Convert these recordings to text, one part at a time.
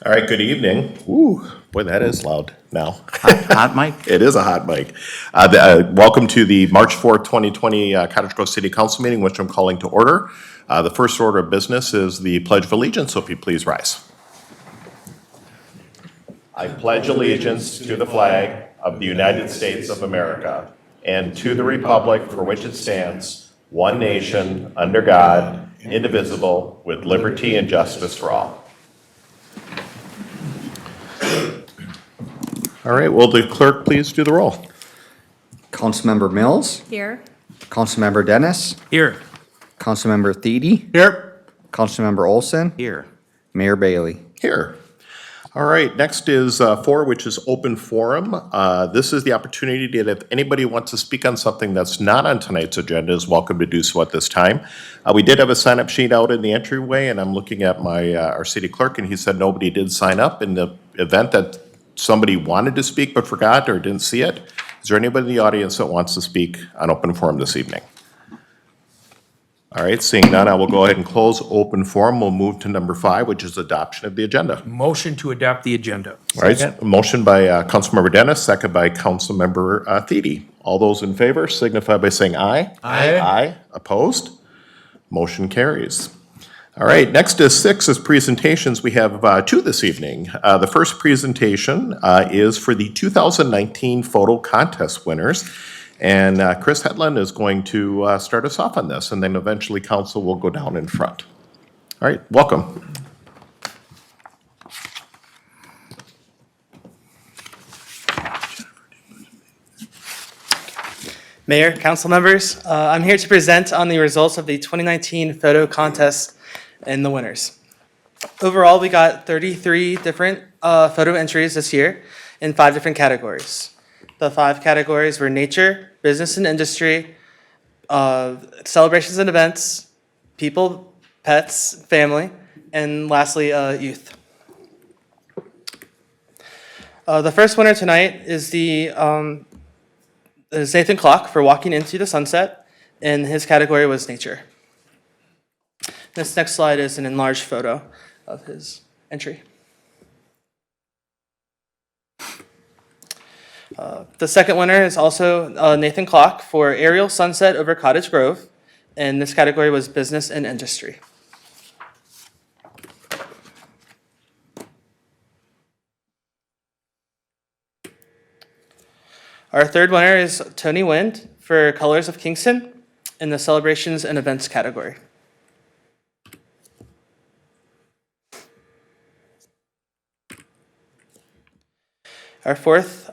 All right, good evening. Ooh, boy, that is loud now. Hot mic? It is a hot mic. Welcome to the March 4th, 2020 Cottage Grove City Council meeting, which I'm calling to order. The first order of business is the Pledge of Allegiance, so if you please rise. I pledge allegiance to the flag of the United States of America and to the republic for which it stands, one nation, under God, indivisible, with liberty and justice for all. All right, will the clerk please do the roll? Councilmember Mills, Here. Councilmember Dennis, Here. Councilmember Thiede, Here. Councilmember Olson, Here. Mayor Bailey. Here. All right, next is 4, which is open forum. This is the opportunity that if anybody wants to speak on something that's not on tonight's agenda is welcome to do so at this time. We did have a sign-up sheet out in the entryway, and I'm looking at my our city clerk, and he said nobody did sign up. In the event that somebody wanted to speak but forgot or didn't see it, is there anybody in the audience that wants to speak on open forum this evening? All right, seeing none, I will go ahead and close open forum. We'll move to number 5, which is adoption of the agenda. Motion to adopt the agenda. All right, a motion by Councilmember Dennis, second by Councilmember Thiede. All those in favor signify by saying aye. Aye. Aye. Opposed? Motion carries. All right, next is 6 is presentations. We have 2 this evening. The first presentation is for the 2019 photo contest winners. And Chris Hedlund is going to start us off on this, and then eventually council will go down in front. All right, welcome. Mayor, council members, I'm here to present on the results of the 2019 photo contest and the winners. Overall, we got 33 different photo entries this year in 5 different categories. The 5 categories were nature, business and industry, celebrations and events, people, pets, family, and lastly, youth. The first winner tonight is Nathan Clock for Walking Into the Sunset, and his category was nature. This next slide is an enlarged photo of his entry. The second winner is also Nathan Clock for Aerial Sunset over Cottage Grove, and this category was business and industry. Our third winner is Tony Wind for Colors of Kingston in the celebrations and events category. Our fourth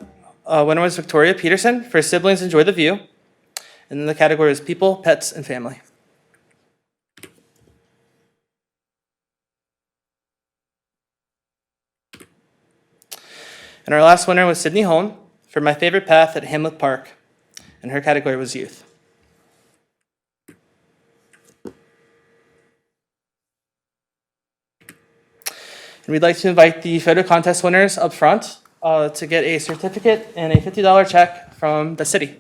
winner was Victoria Peterson for Siblings Enjoy the View, and then the category is people, pets, and family. And our last winner was Sydney Holm for My Favorite Path at Hamlet Park, and her category was youth. And we'd like to invite the photo contest winners up front to get a certificate and a $50 check from the city.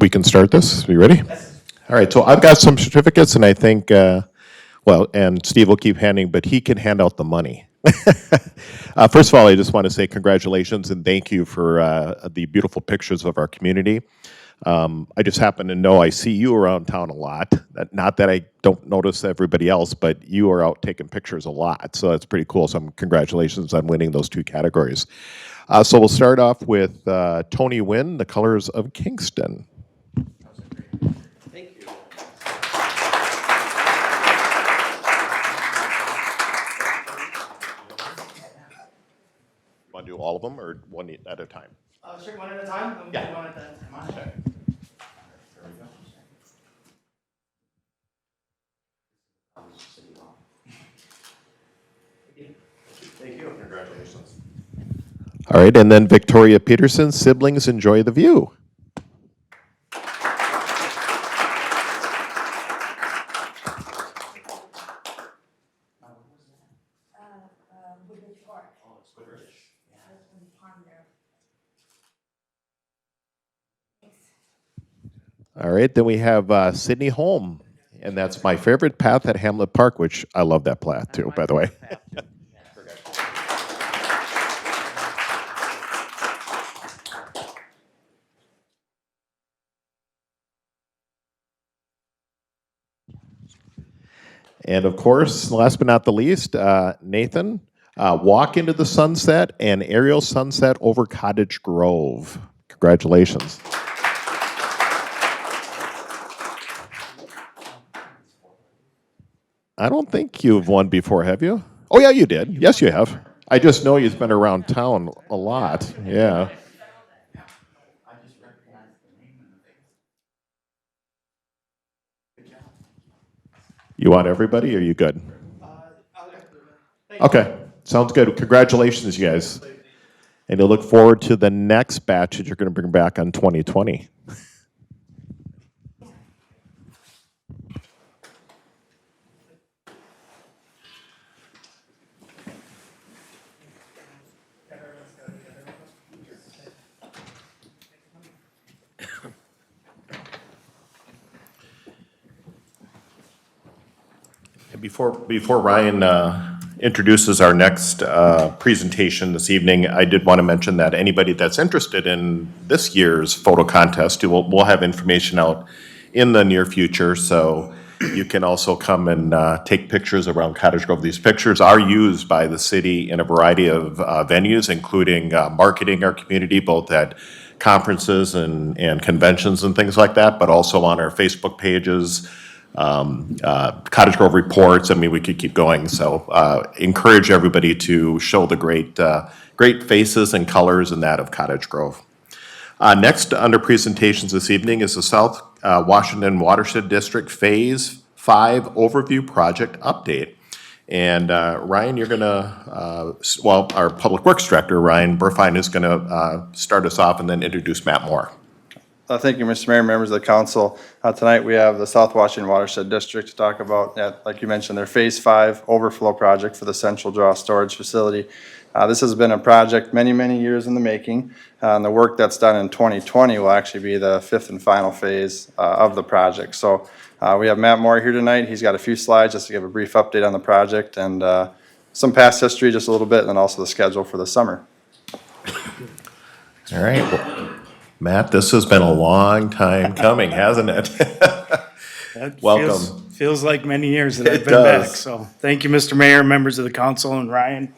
We can start this. Are you ready? Yes. All right, so I've got some certificates, and I think, and Steve will keep handing, but he can hand out the money. First of all, I just want to say congratulations and thank you for the beautiful pictures of our community. I just happen to know I see you around town a lot. Not that I don't notice everybody else, but you are out taking pictures a lot, so that's pretty cool. So congratulations on winning those 2 categories. So we'll start off with Tony Wynn, The Colors of Kingston. Thank you. Want to do all of them or one at a time? Sure, one at a time? Yeah. One at a time. Okay. There we go. Congratulations. All right, and then Victoria Peterson, siblings enjoy the view. All right, then we have Sydney Holm, and that's my favorite path at Hamlet Park, which I love that path too, by the way. And of course, last but not the least, Nathan, walk into the sunset and aerial sunset over Cottage Grove. Congratulations. I don't think you've won before, have you? Oh, yeah, you did. Yes, you have. I just know you've been around town a lot. Yeah. You want everybody, or are you good? Okay, sounds good. Congratulations, you guys. And I look forward to the next batch that you're going to bring back on 2020. Before Ryan introduces our next presentation this evening, I did want to mention that anybody that's interested in this year's photo contest, we'll have information out in the near future, so you can also come and take pictures around Cottage Grove. These pictures are used by the city in a variety of venues, including marketing our community, both at conferences and conventions and things like that, but also on our Facebook pages, Cottage Grove reports. I mean, we could keep going. So encourage everybody to show the great faces and colors and that of Cottage Grove. Next, under presentations this evening is the South Washington Watershed District Phase 5 Overview Project Update. And Ryan, you're gonna, our Public Works Director, Ryan Brittain, is gonna start us off and then introduce Matt Moore. Thank you, Mr. Mayor, members of the council. Tonight we have the South Washington Watershed District to talk about, like you mentioned, their Phase 5 Overflow project for the Central Draw Storage Facility. This has been a project many years in the making, and the work that's done in 2020 will actually be the 5th and final phase of the project. So we have Matt Moore here tonight. He's got a few slides just to give a brief update on the project and some past history just a little bit, and then also the schedule for the summer. All right. Well, Matt, this has been a long time coming, hasn't it? That Welcome. Feels like many years that I've It been back. does. So thank you, Mr. Mayor, members of the council, and Ryan.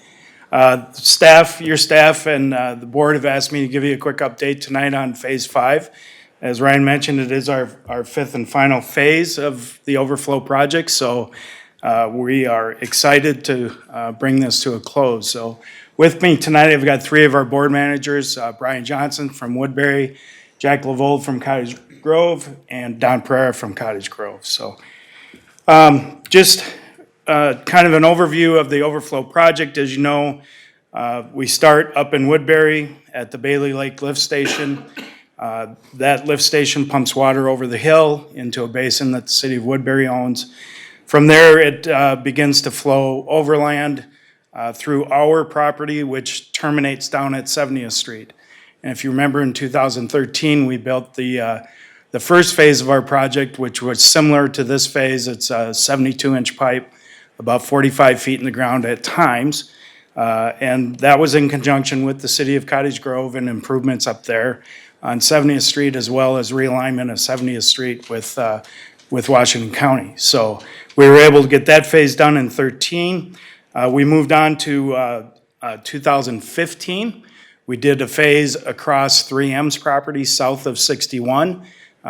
Staff, your staff, and the board have asked me to give you a quick update tonight on Phase 5. As Ryan mentioned, it is our 5th and final phase of the Overflow project, so we are excited to bring this to a close. So with me tonight, I've got 3 of our board managers, Brian Johnson from Woodbury, Jack Lavold from Cottage Grove, and Don Pereira from Cottage Grove. So just kind of an overview of the Overflow project. As you know, we start up in Woodbury at the Bailey Lake Lift Station. That lift station pumps water over the hill into a basin that the city of Woodbury owns. From there, it begins to flow overland through our property, which terminates down at 70th Street. And if you remember, in 2013, we built the first phase of our project, which was similar to this phase. It's a 72-inch pipe, about 45 feet in the ground at times. And that was in conjunction with the city of Cottage Grove and improvements up there on 70th Street, as well as realignment of 70th Street with Washington County. So we were able to get that phase done in 13. We moved on to 2015. We did a phase across 3M's property south of 61.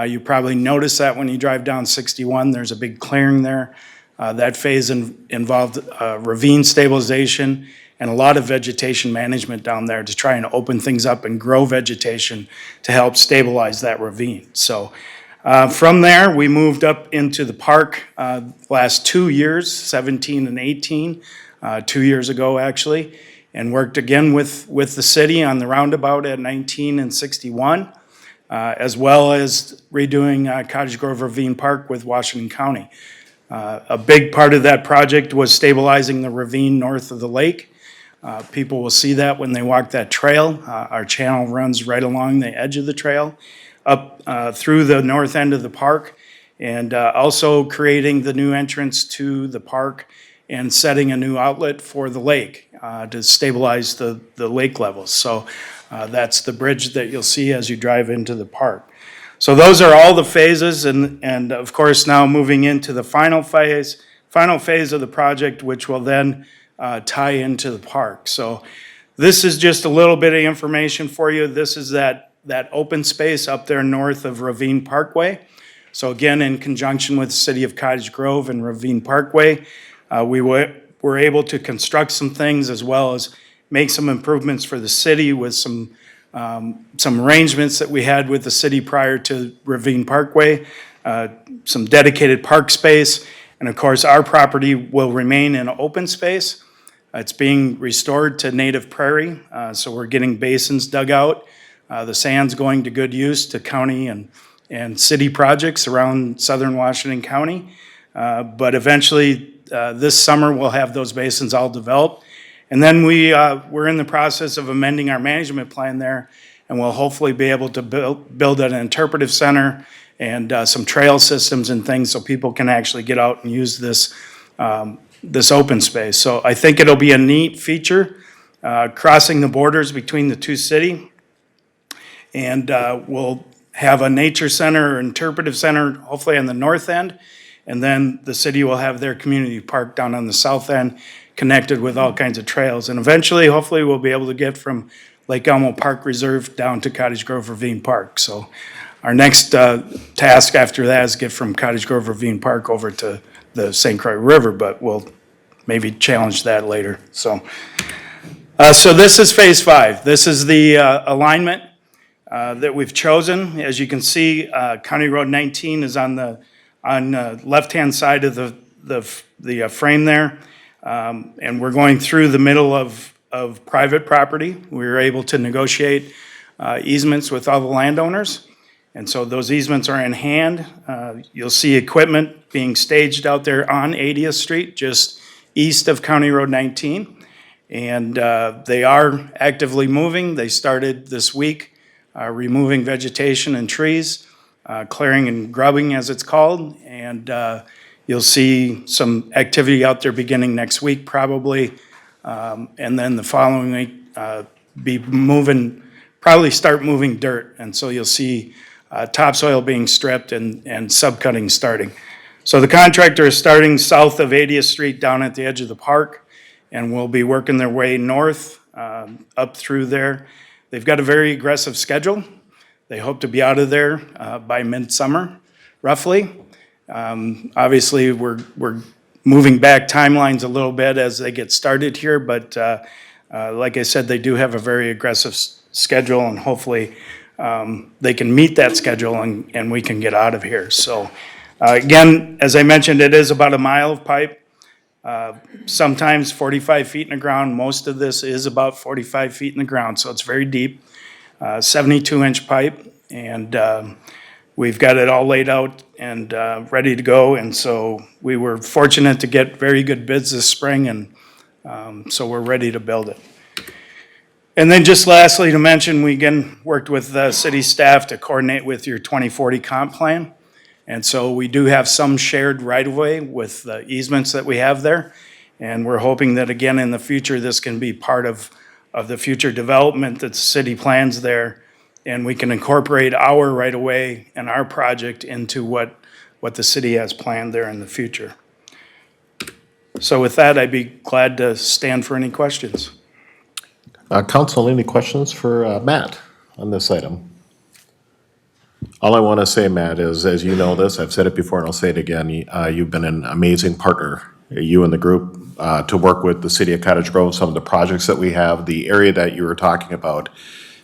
You probably noticed that when you drive down 61, there's a big clearing there. That phase involved ravine stabilization and a lot of vegetation management down there to try and open things up and grow vegetation to help stabilize that ravine. So from there, we moved up into the park last 2 years, 17 and 18, 2 years ago actually. and worked again with the city on the roundabout at 19 and 61, as well as redoing Cottage Grove Ravine Park with Washington County. A big part of that project was stabilizing the ravine north of the lake. People will see that when they walk that trail. Our channel runs right along the edge of the trail, up through the north end of the park, and also creating the new entrance to the park and setting a new outlet for the lake to stabilize the lake levels. So that's the bridge that you'll see as you drive into the park. So those are all the phases, and of course now moving into the final phase of the project, which will then tie into the park. So this is just a little bit of information for you. This is that open space up there north of Ravine Parkway. So again, in conjunction with the City of Cottage Grove and Ravine Parkway, we were able to construct some things as well as make some improvements for the city with some arrangements that we had with the city prior to Ravine Parkway, some dedicated park space, and of course, our property will remain in open space. It's being restored to native prairie, so we're getting basins dug out. The sand's going to good use to county and city projects around southern Washington County. But eventually, this summer, we'll have those basins all developed. And then we're in the process of amending our management plan there, and we'll hopefully be able to build an interpretive center and some trail systems and things so people can actually get out and use this open space. So I think it'll be a neat feature, crossing the borders between the two cities. And we'll have a nature center or interpretive center, hopefully on the north end. And then the city will have their community park down on the south end, connected with all kinds of trails. And eventually, hopefully, we'll be able to get from Lake Elmo Park Reserve down to Cottage Grove Ravine Park. So our next task after that is get from Cottage Grove Ravine Park over to the St. Croix River, but we'll maybe challenge that later. So this is phase 5. This is the alignment that we've chosen. As you can see, County Road 19 is on the left-hand side of the frame there. And we're going through the middle of private property. We were able to negotiate easements with all the landowners. And so those easements are in hand. You'll see equipment being staged out there on 80th Street, just east of County Road 19. And they are actively moving. They started this week removing vegetation and trees, clearing and grubbing as it's called. And you'll see some activity out there beginning next week probably. And then the following week, probably start moving dirt. And so you'll see topsoil being stripped and subcutting starting. So the contractor is starting south of 80th Street down at the edge of the park, and will be working their way north up through there. They've got a very aggressive schedule. They hope to be out of there by midsummer, roughly. Obviously, we're moving back timelines a little bit as they get started here, but like I said, they do have a very aggressive schedule, and hopefully they can meet that schedule and we can get out of here. So again, as I mentioned, it is about a mile of pipe, sometimes 45 feet in the ground. Most of this is about 45 feet in the ground, so it's very deep, 72-inch pipe, and we've got it all laid out and ready to go. And so we were fortunate to get very good bids this spring, and so we're ready to build it. And then just lastly to mention, we again worked with the city staff to coordinate with your 2040 comp plan. And so we do have some shared right-of-way with the easements that we have there. And we're hoping that again in the future, this can be part of the future development that the city plans there. And we can incorporate our right-of-way and our project into what the city has planned there in the future. So with that, I'd be glad to stand for any questions. Council, any questions for Matt on this item? All I want to say, Matt, is as you know this, I've said it before and I'll say it again, you've been an amazing partner, you and the group, to work with the city of Cottage Grove, some of the projects that we have, the area that you were talking about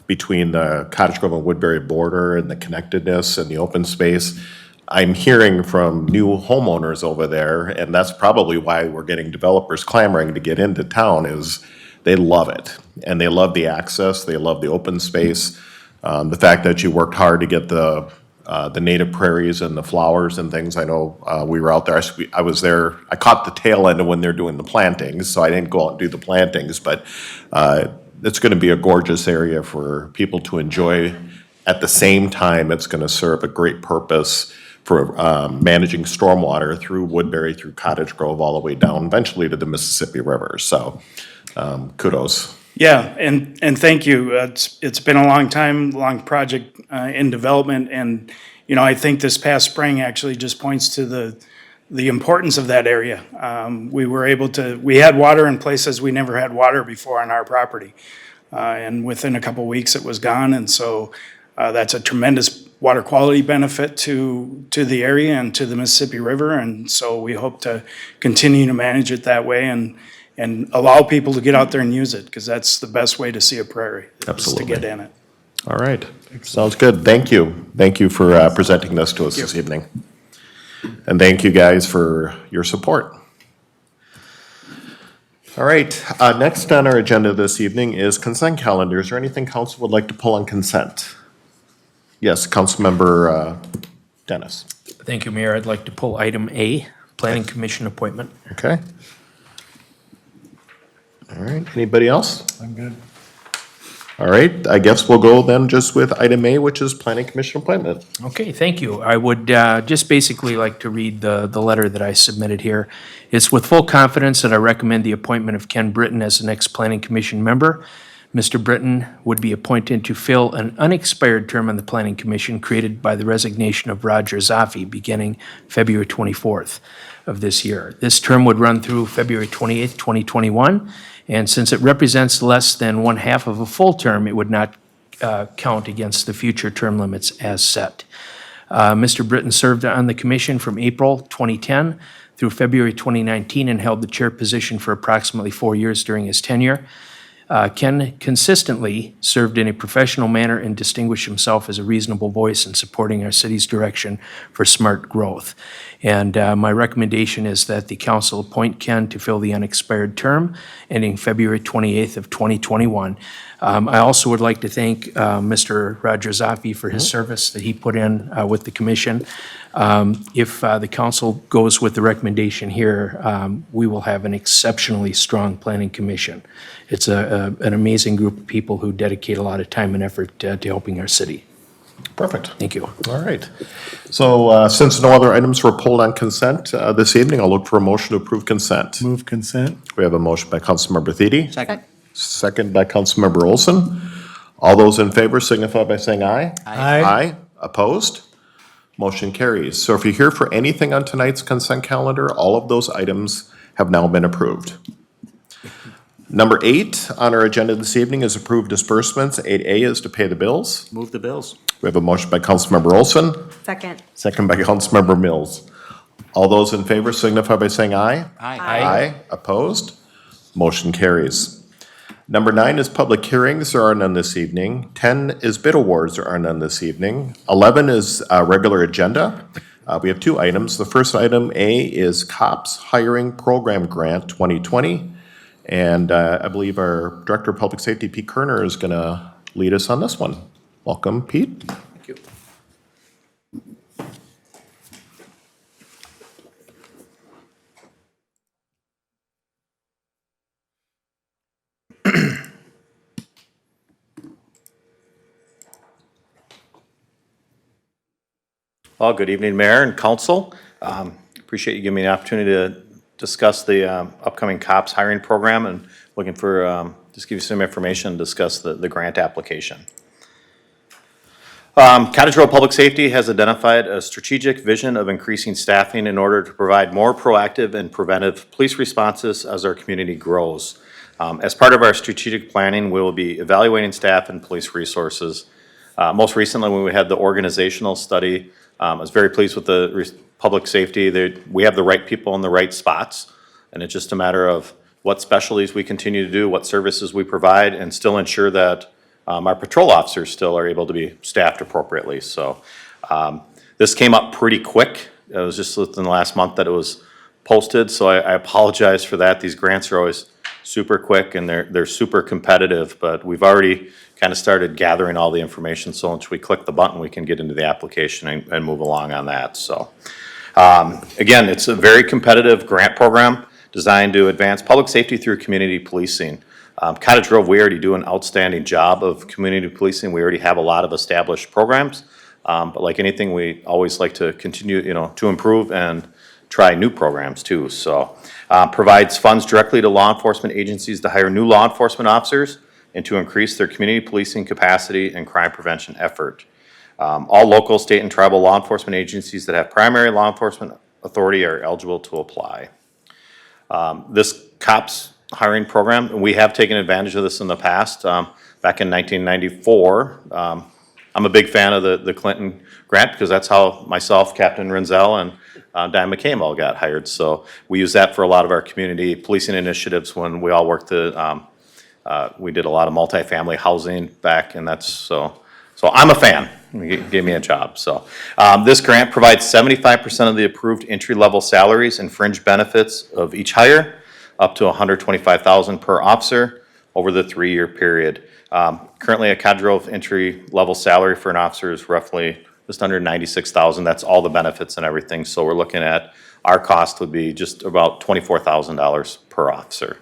between the Cottage Grove and Woodbury border and the connectedness and the open space. I'm hearing from new homeowners over there, and that's probably why we're getting developers clamoring to get into town, is they love it. And they love the access, they love the open space, the fact that you worked hard to get the native prairies and the flowers and things. I know we were out there, I was there, I caught the tail end of when they're doing the plantings, so I didn't go out and do the plantings, but it's gonna be a gorgeous area for people to enjoy. At the same time, it's gonna serve a great purpose for managing stormwater through Woodbury, through Cottage Grove, all the way down eventually to the Mississippi River, so kudos. Yeah, and thank you. It's been a long time, long project in development, and, you know, I think this past spring actually just points to the importance of that area. We had water in places we never had water before on our property. And within a couple weeks, it was gone, and so that's a tremendous water quality benefit to the area and to the Mississippi River, and so we hope to continue to manage it that way and allow people to get out there and use it, because that's the best way to see a prairie. Absolutely. Is to get in it. All right, sounds good. Thank you. Thank you for presenting this to us this evening. And thank you guys for your support. All right, next on our agenda this evening is consent calendar. Is there anything council would like to pull on consent? Yes, Councilmember Dennis. Thank you, Mayor. I'd like to pull item A, Planning Commission appointment. Okay. All right, anybody else? I'm good. All right, I guess we'll go then just with item A, which is Planning Commission appointment. Okay, thank you. I would just basically like to read the letter that I submitted here. It's with full confidence that I recommend the appointment of Ken Brittain as the next Planning Commission member. Mr. Brittain would be appointed to fill an unexpired term on the Planning Commission created by the resignation of Roger Zaffi beginning February 24th of this year. This term would run through February 28th, 2021, and since it represents less than one half of a full term, it would not count against the future term limits as set. Mr. Brittain served on the commission from April 2010 through February 2019 and held the chair position for approximately 4 years during his tenure. Ken consistently served in a professional manner and distinguished himself as a reasonable voice in supporting our city's direction for smart growth. And my recommendation is that the council appoint Ken to fill the unexpired term ending February 28th of 2021. I also would like to thank Mr. Roger Zaffi for his service that he put in with the commission. If the council goes with the recommendation here, we will have an exceptionally strong planning commission. It's an amazing group of people who dedicate a lot of time and effort to helping our city. Perfect. Thank you. All right. So since no other items were pulled on consent this evening, I'll look for a motion to approve consent. Move consent. We have a motion by Councilmember Thiede. Second. Second by Councilmember Olson. All those in favor signify by saying aye. Aye. Aye. Opposed? Motion carries. So if you're here for anything on tonight's consent calendar, all of those items have now been approved. Number 8 on our agenda this evening is approved disbursements. 8A is to pay the bills. Move the bills. We have a motion by Councilmember Olson, Second. second by Councilmember Mills. All those in favor signify by saying aye. Aye. Aye. Opposed? Motion carries. Number 9 is public hearings. There are none this evening. 10 is bid awards. There are none this evening. 11 is regular agenda. We have 2 items. The first item, A, is COPS Hiring Program Grant 2020. And I believe our Director of Public Safety, Pete Kerner, is going to lead us on this one. Welcome, Pete. Thank you. Well, good evening, Mayor and Council. Appreciate you giving me the opportunity to discuss the upcoming COPS hiring program and looking for, just give you some information and discuss the grant application. Cottage Grove Public Safety has identified a strategic vision of increasing staffing in order to provide more proactive and preventive police responses as our community grows. As part of our strategic planning, we will be evaluating staff and police resources. Most recently, when we had the organizational study, I was very pleased with the public safety. We have the right people in the right spots, and it's just a matter of what specialties we continue to do, what services we provide, and still ensure that our patrol officers still are able to be staffed appropriately. So this came up pretty quick. It was just within the last month that it was posted, so I apologize for that. These grants are always super quick and they're super competitive, but we've already kind of started gathering all the information, so once we click the button, we can get into the application and move along on that, so. Again, it's a very competitive grant program designed to advance public safety through community policing. Cottage Grove, we already do an outstanding job of community policing. We already have a lot of established programs, but like anything, we always like to continue, to improve and try new programs too, so. Provides funds directly to law enforcement agencies to hire new law enforcement officers and to increase their community policing capacity and crime prevention effort. All local, state, and tribal law enforcement agencies that have primary law enforcement authority are eligible to apply. This COPS hiring program, and we have taken advantage of this in the past. Back in 1994, I'm a big fan of the Clinton grant because that's how myself, Captain Renzel, and Diane McCabe all got hired. So we use that for a lot of our community policing initiatives when we all worked we did a lot of multifamily housing back, and that's so I'm a fan. It gave me a job, so. This grant provides 75% of the approved entry-level salaries and fringe benefits of each hire, up to $125,000 per officer over the 3-year period. Currently, a Cottage Grove entry-level salary for an officer is roughly just under $96,000. That's all the benefits and everything, so we're looking at, our cost would be just about $24,000 per officer.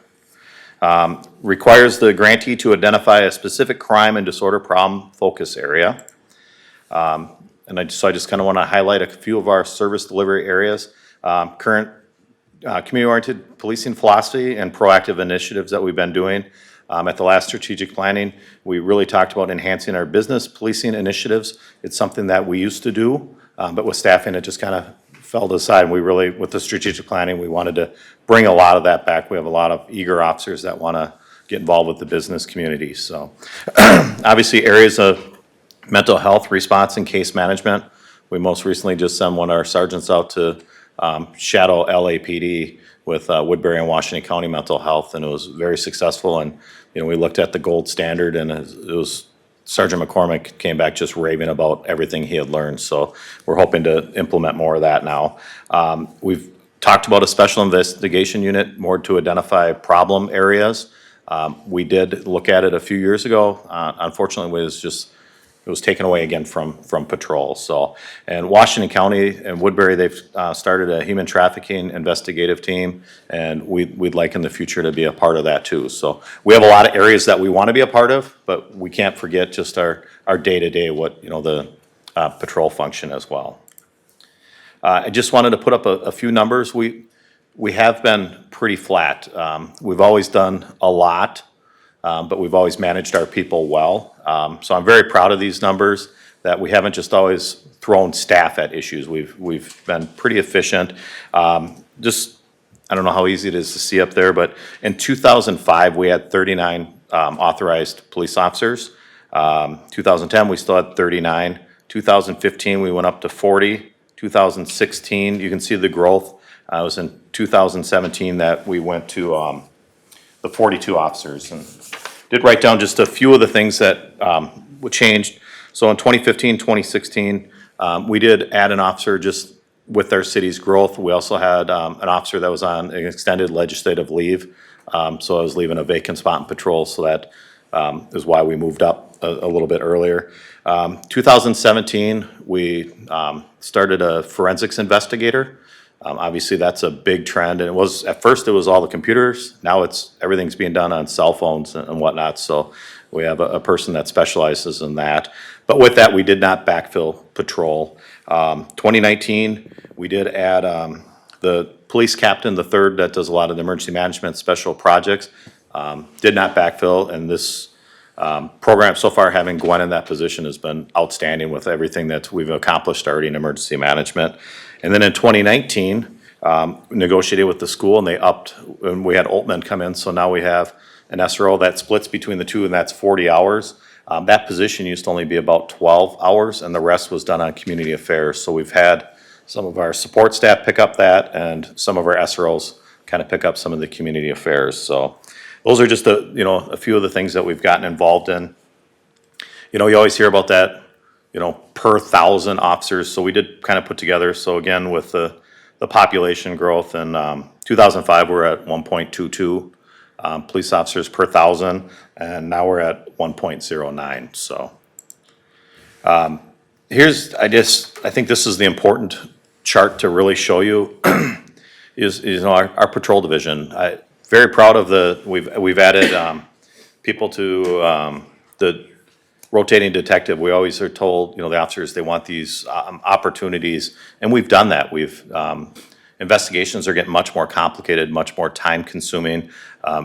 Requires the grantee to identify a specific crime and disorder problem focus area. And I just kind of want to highlight a few of our service delivery areas. Current community-oriented policing philosophy and proactive initiatives that we've been doing. At the last strategic planning, we really talked about enhancing our business policing initiatives. It's something that we used to do, but with staffing, it just kind of fell to the side. And we really, with the strategic planning, we wanted to bring a lot of that back. We have a lot of eager officers that want to get involved with the business community. So obviously areas of mental health response and case management. We most recently just sent one of our sergeants out to shadow LAPD with Woodbury and Washington County Mental Health, and it was very successful. And we looked at the gold standard, and it was Sergeant McCormick came back just raving about everything he had learned. So we're hoping to implement more of that now. We've talked about a special investigation unit more to identify problem areas. We did look at it a few years ago. Unfortunately, it was taken away again from patrol. So, and Washington County and Woodbury, they've started a human trafficking investigative team, and we'd like in the future to be a part of that too. So we have a lot of areas that we want to be a part of, but we can't forget just our day-to-day, the patrol function as well. I just wanted to put up a few numbers. We have been pretty flat. We've always done a lot, but we've always managed our people well. So I'm very proud of these numbers, that we haven't just always thrown staff at issues. We've been pretty efficient. I don't know how easy it is to see up there, but in 2005, we had 39 authorized police officers. 2010, we still had 39. 2015, we went up to 40. 2016, you can see the growth. It was in 2017 that we went to the 42 officers, and did write down just a few of the things that changed. So in 2015, 2016, we did add an officer just with our city's growth. We also had an officer that was on an extended legislative leave. So I was leaving a vacant spot in patrol, so that is why we moved up a little bit earlier. 2017, we started a forensics investigator. Obviously, that's a big trend, and it was, at first it was all the computers. Now everything's being done on cell phones and whatnot, so we have a person that specializes in that. But with that, we did not backfill patrol. 2019, we did add the police captain, the third, that does a lot of the emergency management special projects. Did not backfill, and this program so far, having Gwen in that position, has been outstanding with everything that we've accomplished already in emergency management. And then in 2019, negotiated with the school, and they upped, and we had Altman come in, so now we have an SRO that splits between the two, and that's 40 hours. That position used to only be about 12 hours, and the rest was done on community affairs. So we've had some of our support staff pick up that, and some of our SROs kind of pick up some of the community affairs. So those are just a few of the things that we've gotten involved in. You always hear about that, per 1,000 officers. So we did kind of put together, so again, with the population growth, in 2005, we're at 1.22. police officers per 1,000, and now we're at 1.09, so. I think this is the important chart to really show you, is our patrol division. Very proud of we've added, people to, the rotating detective. We always are told, the officers, they want these, opportunities, and we've done that. Investigations are getting much more complicated, much more time consuming.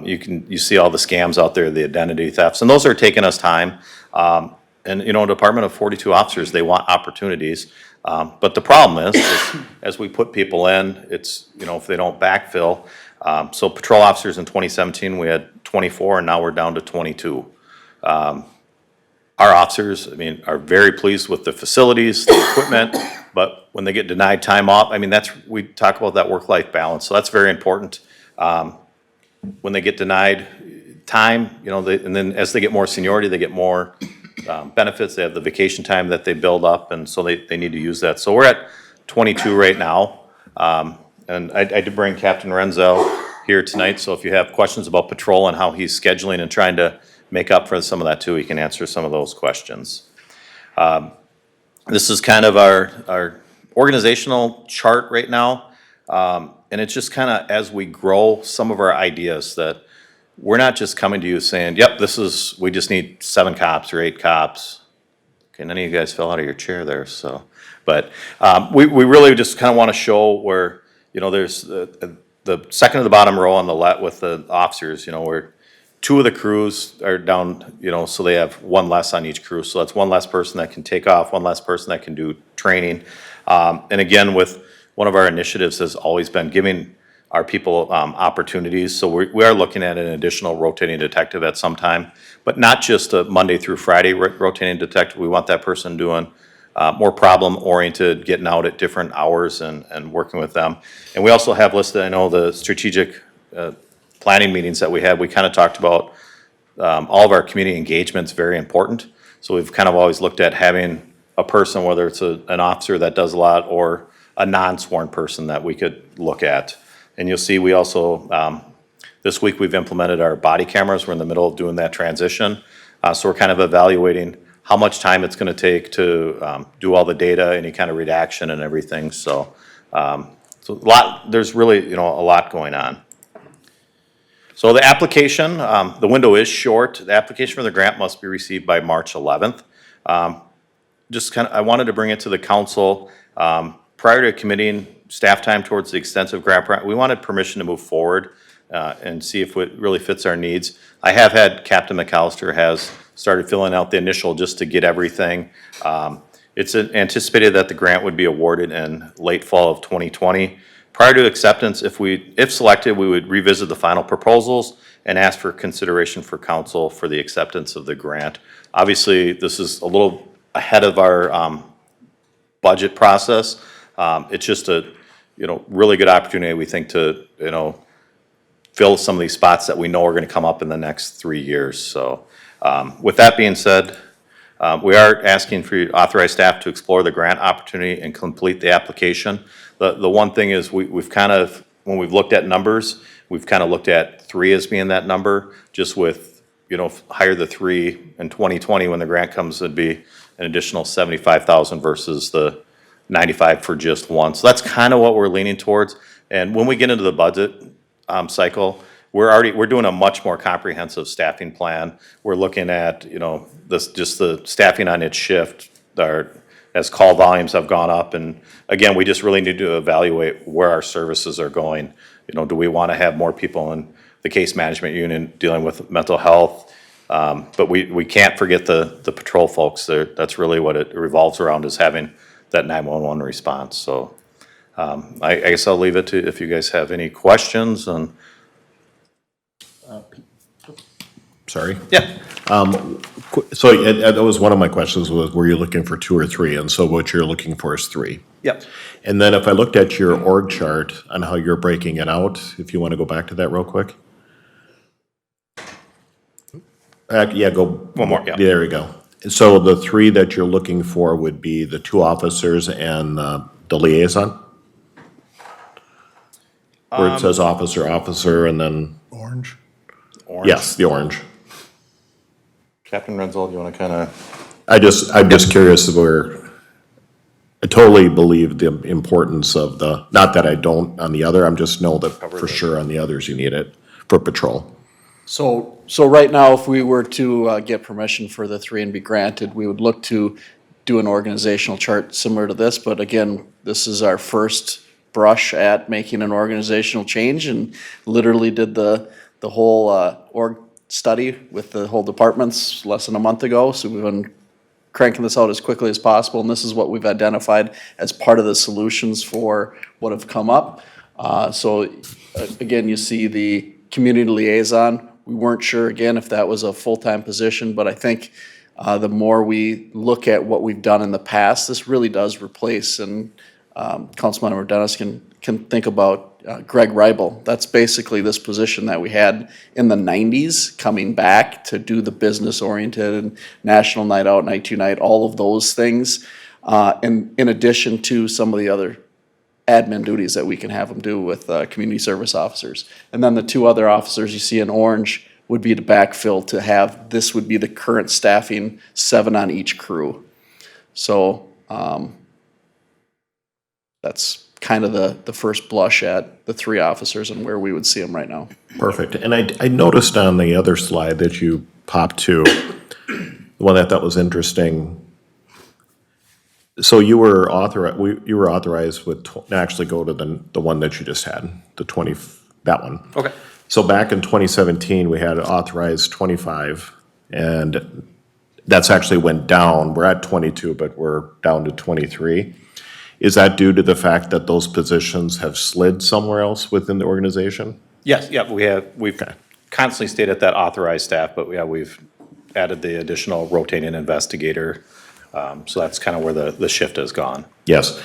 You see all the scams out there, the identity thefts, and those are taking us time. And, a department of 42 officers, they want opportunities. But the problem is as we put people in, it's, if they don't backfill. So patrol officers in 2017, we had 24, and now we're down to 22. Our officers, are very pleased with the facilities, the equipment, but when they get denied time off, we talk about that work-life balance, so that's very important. When they get denied time, and then as they get more seniority, they get more benefits. They have the vacation time that they build up, and so they need to use that. So we're at 22 right now. And I did bring Captain Renzel here tonight, so if you have questions about patrol and how he's scheduling and trying to make up for some of that too, he can answer some of those questions. This is kind of our organizational chart right now. And it's just kind of as we grow some of our ideas that we're not just coming to you saying, yep, we just need 7 cops or 8 cops. Okay, none of you guys fell out of your chair there, so. But we really just kind of want to show where, there's the second to the bottom row on the left with the officers, where 2 of the crews are down, so they have 1 less on each crew. So that's 1 less person that can take off, 1 less person that can do training. And again, with one of our initiatives has always been giving our people opportunities. So we are looking at an additional rotating detective at some time, but not just a Monday through Friday rotating detective. We want that person doing more problem-oriented, getting out at different hours and working with them. And we also have listed, I know the strategic planning meetings that we had, we kind of talked about all of our community engagement's very important. So we've kind of always looked at having a person, whether it's an officer that does a lot or a non-sworn person that we could look at. And you'll see we also, this week we've implemented our body cameras. We're in the middle of doing that transition. So we're kind of evaluating how much time it's going to take to do all the data, any kind of redaction and everything. So, there's really, a lot going on. So the application, the window is short. The application for the grant must be received by March 11th. I wanted to bring it to the council. Prior to committing staff time towards the extensive grant, we wanted permission to move forward and see if it really fits our needs. I have had Captain McAllister has started filling out the initial just to get everything. It's anticipated that the grant would be awarded in late fall of 2020. Prior to acceptance, if selected, we would revisit the final proposals and ask for consideration for council for the acceptance of the grant. Obviously, this is a little ahead of our budget process. It's just a really good opportunity, we think, to fill some of these spots that we know are going to come up in the next 3 years. So with that being said, we are asking for you to authorize staff to explore the grant opportunity and complete the application. The one thing is we've kind of, when we've looked at numbers, we've kind of looked at 3 as being that number, just with, hire the 3 in 2020 when the grant comes, it'd be an additional 75,000 versus the 95 for just 1. So that's kind of what we're leaning towards. And when we get into the budget cycle, we're doing a much more comprehensive staffing plan. We're looking at, just the staffing on its shift, as call volumes have gone up. And again, we just really need to evaluate where our services are going. Do we want to have more people in the case management unit dealing with mental health? But we can't forget the patrol folks. That's really what it revolves around, is having that 911 response. So I guess I'll leave it to if you guys have any questions. And Sorry. yeah. So that was one of my questions, was were you looking for 2 or 3? And so what you're looking for is 3. Yep. And then if I looked at your org chart on how you're breaking it out, if you want to go back to that real quick. Yeah, go. One more, yeah. There we go. So the 3 that you're looking for would be the 2 officers and the liaison? Where it says officer, and then. Orange. orange? Yes, the orange. Captain Renzel, do you want to kind of? I'm just curious where, I totally believe the importance of the, not that I don't on the other, I'm just know that for sure on the others you need it for patrol. So right now, if we were to get permission for the three and be granted, we would look to do an organizational chart similar to this, but again, this is our first brush at making an organizational change and literally did the whole org study with the whole departments less than a month ago, so we've been cranking this out as quickly as possible, and this is what we've identified as part of the solutions for what have come up. Again, you see the community liaison. We weren't sure, again, if that was a full-time position, but I think the more we look at what we've done in the past, this really does replace, and Councilmember Dennis can think about Greg Reibel. That's basically this position that we had in the 90s, coming back to do the business-oriented and National Night Out, Night to Night, all of those things, in addition to some of the other admin duties that we can have them do with community service officers. And then the two other officers you see in orange would be to backfill to have, this would be the current staffing, 7 on each crew. So that's kind of the first blush at the 3 officers and where we would see them right now. Perfect. And I noticed on the other slide that you popped to, the one I thought was interesting. So you were authorized with, actually go to the one that you just had, the 20, that one. Okay. So back in 2017, we had authorized 25, and that's actually went down. We're at 22, but we're down to 23. Is that due to the fact that those positions have slid somewhere else within the organization? Yes, yeah, we've constantly stayed at that authorized staff, but yeah, we've added the additional rotating investigator. So that's kind of where the shift has gone. Yes.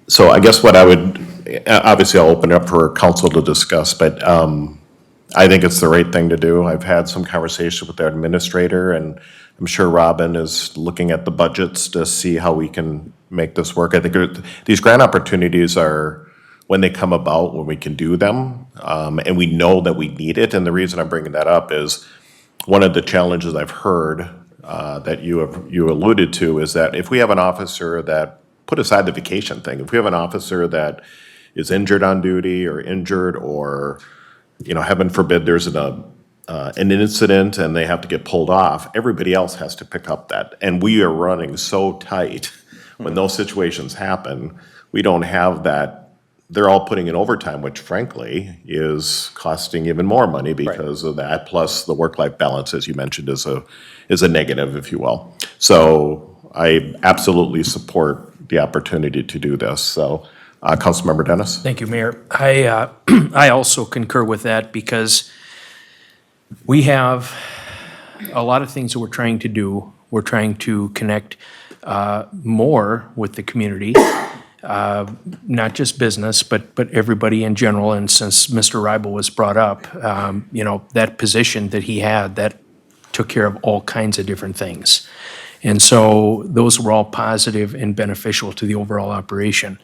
So I guess what I would, obviously I'll open it up for council to discuss, but I think it's the right thing to do. I've had some conversation with their administrator, and I'm sure Robin is looking at the budgets to see how we can make this work. I think these grant opportunities are, when they come about, when we can do them, and we know that we need it. And the reason I'm bringing that up is one of the challenges I've heard that you alluded to is that if we have an officer that, put aside the vacation thing, if we have an officer that is injured on duty or injured, or, heaven forbid, there's an incident and they have to get pulled off, everybody else has to pick up that. And we are running so tight when those situations happen, we don't have that. They're all putting in overtime, which frankly is costing even more money because of that. Plus the work-life balance, as you mentioned, is a negative, if you will. So I absolutely support the opportunity to do this. So, Councilmember Dennis? Thank you, Mayor. I also concur with that because we have a lot of things that we're trying to do. We're trying to connect more with the community, not just business, but everybody in general. And since Mr. Reibel was brought up, that position that he had, that took care of all kinds of different things. And so those were all positive and beneficial to the overall operation.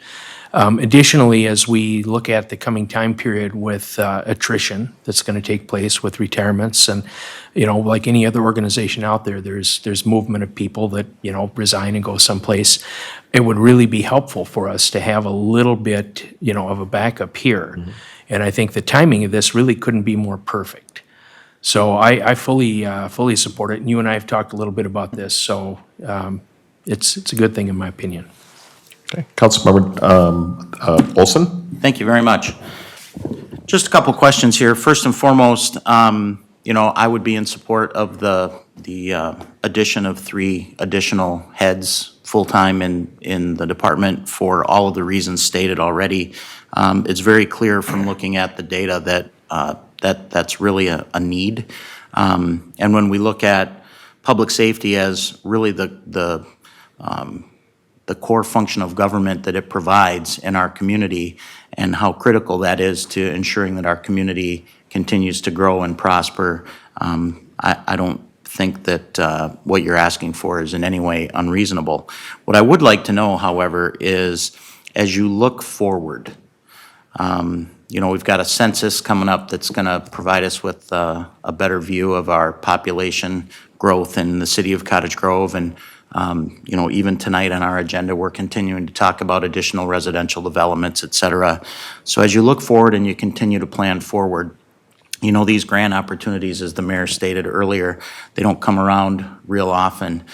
Additionally, as we look at the coming time period with attrition that's going to take place with retirements, and like any other organization out there, there's movement of people that resign and go someplace. It would really be helpful for us to have a little bit of a backup here, and I think the timing of this really couldn't be more perfect. So I fully support it, and you and I have talked a little bit about this, so it's a good thing in my opinion. Okay. Councilmember Olson? Thank you very much. Just a couple questions here. First and foremost, I would be in support of the addition of 3 additional heads full-time in the department for all of the reasons stated already. It's very clear from looking at the data that that's really a need. And when we look at public safety as really the core function of government that it provides in our community and how critical that is to ensuring that our community continues to grow and prosper, I don't think that what you're asking for is in any way unreasonable. What I would like to know, however, is as you look forward, We've got a census coming up that's going to provide us with a better view of our population growth in the city of Cottage Grove. And, even tonight on our agenda, we're continuing to talk about additional residential developments, et cetera. So as you look forward and you continue to plan forward, these grant opportunities, as the mayor stated earlier, they don't come around real often.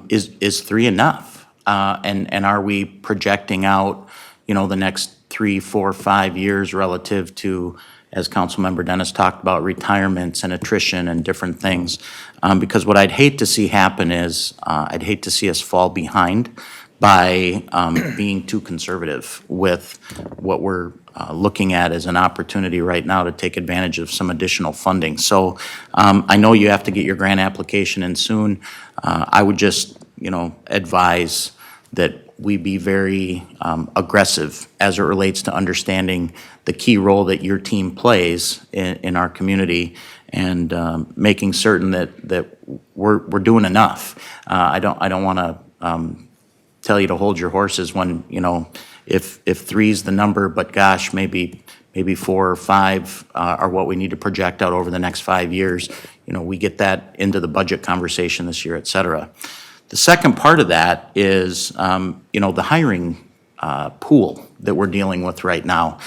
Is 3 enough? And are we projecting out, the next 3, 4, 5 years relative to, as Councilmember Dennis talked about, retirements and attrition and different things? Because what I'd hate to see happen is, I'd hate to see us fall behind by being too conservative with what we're looking at as an opportunity right now to take advantage of some additional funding. So I know you have to get your grant application in soon. I would just, advise that we be very aggressive as it relates to understanding the key role that your team plays in our community, and making certain that we're doing enough. I don't want to tell you to hold your horses when, if 3's the number, but gosh, maybe 4 or 5 are what we need to project out over the next 5 years. We get that into the budget conversation this year, et cetera. The second part of that is, the hiring pool that we're dealing with right now.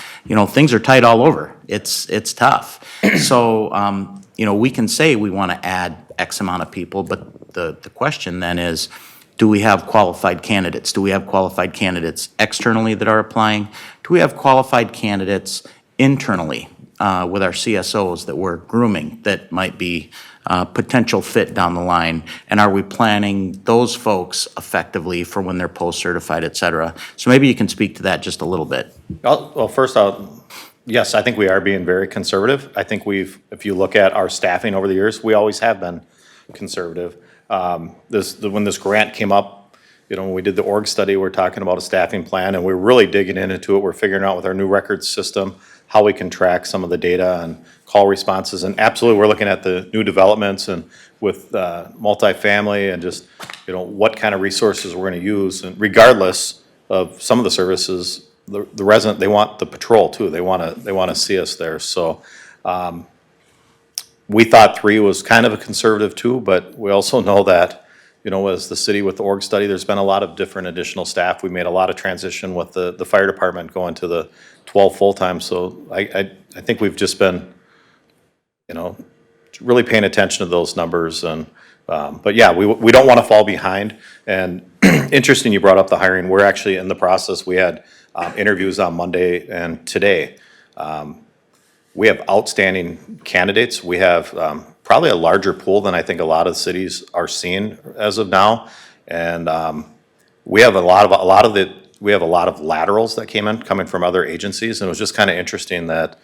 Things are tight all over. It's tough. So, we can say we want to add X amount of people, but the question then is, do we have qualified candidates? Do we have qualified candidates externally that are applying? Do we have qualified candidates internally with our CSOs that we're grooming that might be potential fit down the line? And are we planning those folks effectively for when they're post-certified, et cetera? So maybe you can speak to that just a little bit. Well, first out, yes, I think we are being very conservative. I think if you look at our staffing over the years, we always have been conservative. When this grant came up, when we did the org study, we're talking about a staffing plan, and we're really digging into it. We're figuring out with our new records system how we can track some of the data and call responses. And absolutely, we're looking at the new developments and with multifamily and just, what kind of resources we're going to use. And regardless of some of the services, the resident, they want the patrol too. They want to see us there. So we thought 3 was kind of a conservative too, but we also know that, as the city with the org study, there's been a lot of different additional staff. We made a lot of transition with the fire department going to the 12 full-time. So I think we've just been, really paying attention to those numbers. And but yeah, we don't want to fall behind. And interesting you brought up the hiring. We're actually in the process. We had interviews on Monday and today. We have outstanding candidates. We have probably a larger pool than I think a lot of cities are seeing as of now. And we have a lot of laterals that coming from other agencies, and it was just kind of interesting that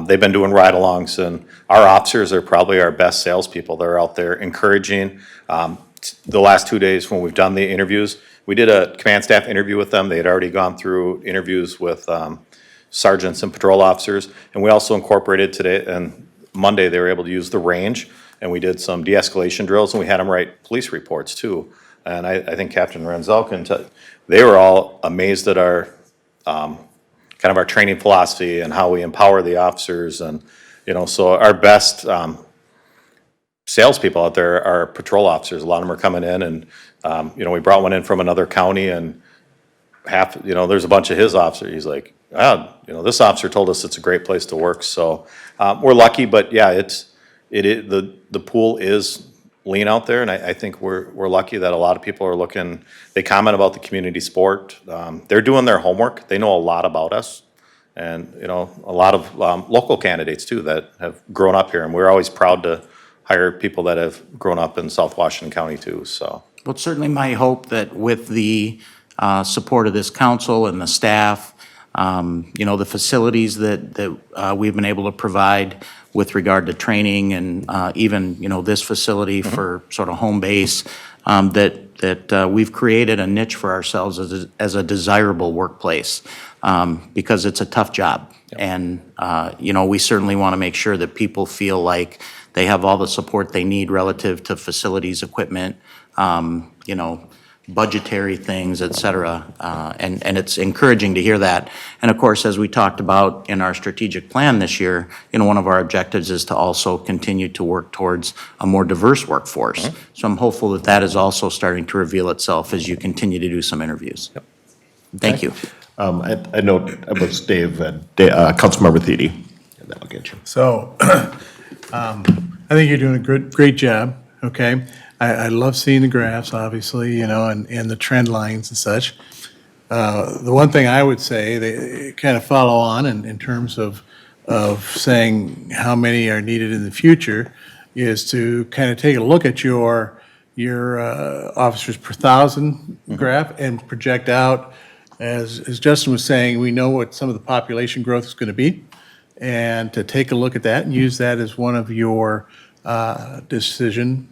they've been doing ride-alongs, and our officers are probably our best salespeople. They're out there encouraging. The last 2 days when we've done the interviews, we did a command staff interview with them. They had already gone through interviews with sergeants and patrol officers, and we also incorporated today, and Monday they were able to use the range, and we did some de-escalation drills, and we had them write police reports too. And I think Captain Renzel can tell, they were all amazed at our kind of our training philosophy and how we empower the officers. And so our best salespeople out there are patrol officers. A lot of them are coming in, and we brought one in from another county, and there's a bunch of his officers. He's like, this officer told us it's a great place to work. So we're lucky, but yeah, the pool is lean out there, and I think we're lucky that a lot of people are looking. They comment about the community sport. They're doing their homework. They know a lot about us, and a lot of local candidates too that have grown up here, and we're always proud to hire people that have grown up in South Washington County too. So, well, it's certainly my hope that with the support of this council and the staff, the facilities that we've been able to provide with regard to training and even, this facility for sort of home base, that we've created a niche for ourselves as a desirable workplace, because it's a tough job. And, we certainly want to make sure that people feel like they have all the support they need relative to facilities, equipment, budgetary things, et cetera. And it's encouraging to hear that. And of course, as we talked about in our strategic plan this year, one of our objectives is to also continue to work towards a more diverse workforce. So I'm hopeful that that is also starting to reveal itself as you continue to do some interviews. Thank you. I know it was Councilmember Thiede. And that'll get you. So, I think you're doing a great job, okay? I love seeing the graphs, obviously, and the trend lines and such. The one thing I would say, they kind of follow on in terms of saying how many are needed in the future, is to kind of take a look at your officers per thousand graph and project out, as Justin was saying, we know what some of the population growth is going to be, and to take a look at that and use that as one of your decision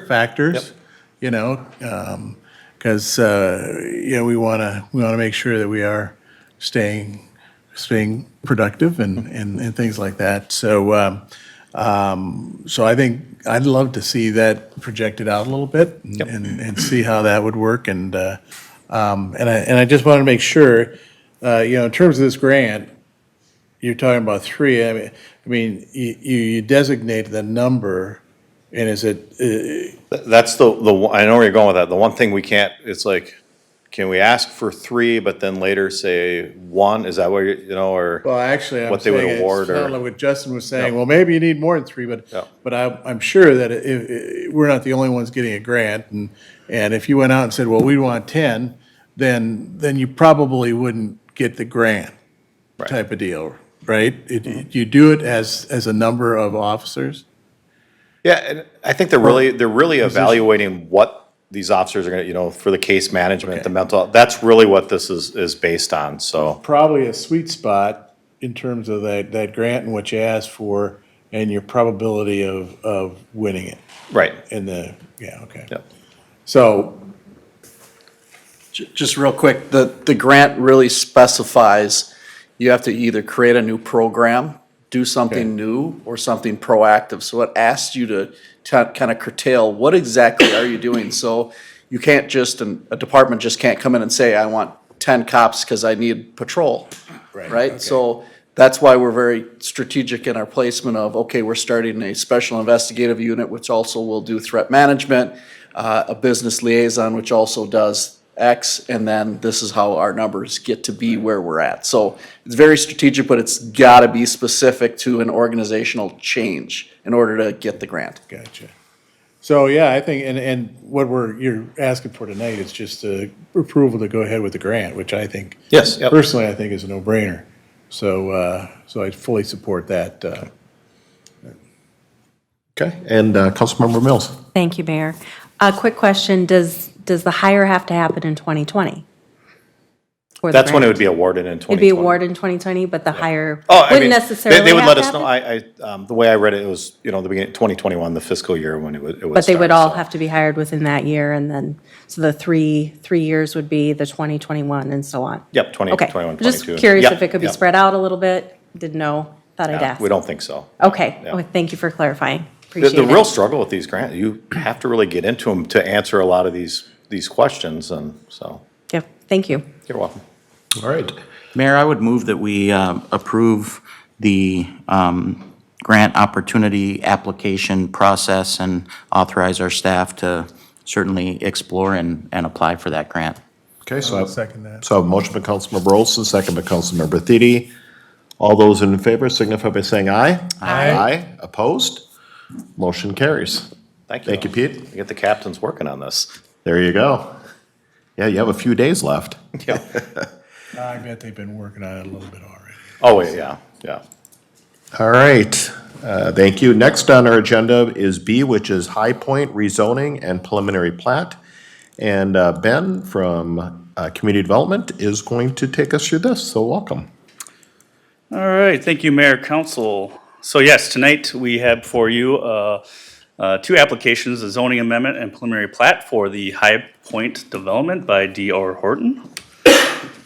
factors. Because we want to make sure that we are staying productive and things like that. So so I think I'd love to see that projected out a little bit and see how that would work. And I just want to make sure, in terms of this grant, you're talking about 3. I mean, you designate the number, and is it? That's the I know where you're going with that. The one thing we can't, it's like, can we ask for 3, but then later say 1? Is that what or? Well, actually, I'm what they would saying, award it's kind of or- like what Justin was saying, Yep. well, maybe you need more than 3, Yep. but I'm sure that if we're not the only ones getting a grant, and if you went out and said, well, we want 10, then you probably wouldn't get the grant type of deal, right? You do it as a number of officers? Yeah, and I think they're really evaluating what these officers are gonna, for the case management, the mental, that's really what this is based on, so. Probably a sweet spot in terms of that grant and what you asked for, and your probability of winning it. Right. Okay. Yep. So, Just real quick, the grant really specifies you have to either create a new program, do something new, or something proactive. So it asks you to kind of curtail, what exactly are you doing? So you can't a department just can't come in and say, I want 10 cops because I need patrol, right? okay. So that's why we're very strategic in our placement of, okay, we're starting a special investigative unit, which also will do threat management, a business liaison, which also does X, and then this is how our numbers get to be where we're at. So it's very strategic, but it's gotta be specific to an organizational change in order to get the grant. gotcha. So, yeah, I think, and what you're asking for tonight is just approval to go ahead with the grant, which I think. Yes, yep. Personally, I think is a no-brainer. So, so I fully support that. Okay, and Councilmember Mills. Thank you, Mayor. A quick question, does the hire have to happen in 2020? For the That's when it grant? would be awarded in 2020. It'd be awarded in 2020, but the hire Oh, I wouldn't mean, necessarily they would have let to us know, happen? the way I read it, it was, the beginning, 2021, the fiscal year when it would But they would start, all so. have to be hired within that year, and then, so the three years would be the 2021 and so on? Yep, 20, Okay, 21, 22. just curious Yep, if it could be yep. spread out a little bit, didn't know, thought I'd Yeah, ask. we don't think so. Okay, Yeah. oh, thank you for clarifying, The appreciate real it. struggle with these grants, you have to really get into them to answer a lot of these questions, and so, Yep, thank you. you're welcome. All right. Mayor, I would move that we approve the grant opportunity application process and authorize our staff to certainly explore and apply for that grant. Okay, so I I'll have, second that. so I have a motion by Councilmember Olson, second by Councilmember Thiede. All those in favor signify by saying aye. Aye. Aye, opposed? Motion carries. Thank you. Thank you, Pete. You get the captains working on this. There you go. Yeah, you have a few days left. Yeah. I bet they've been working on it a little bit already. Oh, wait, yeah. All right, thank you. Next on our agenda is B, which is High Point Rezoning and Preliminary Plat. And Ben from Community Development is going to take us through this, so welcome. All right, thank you, Mayor, Council. So yes, tonight we have for you two applications, a zoning amendment and preliminary plat for the High Point Development by D.R. Horton.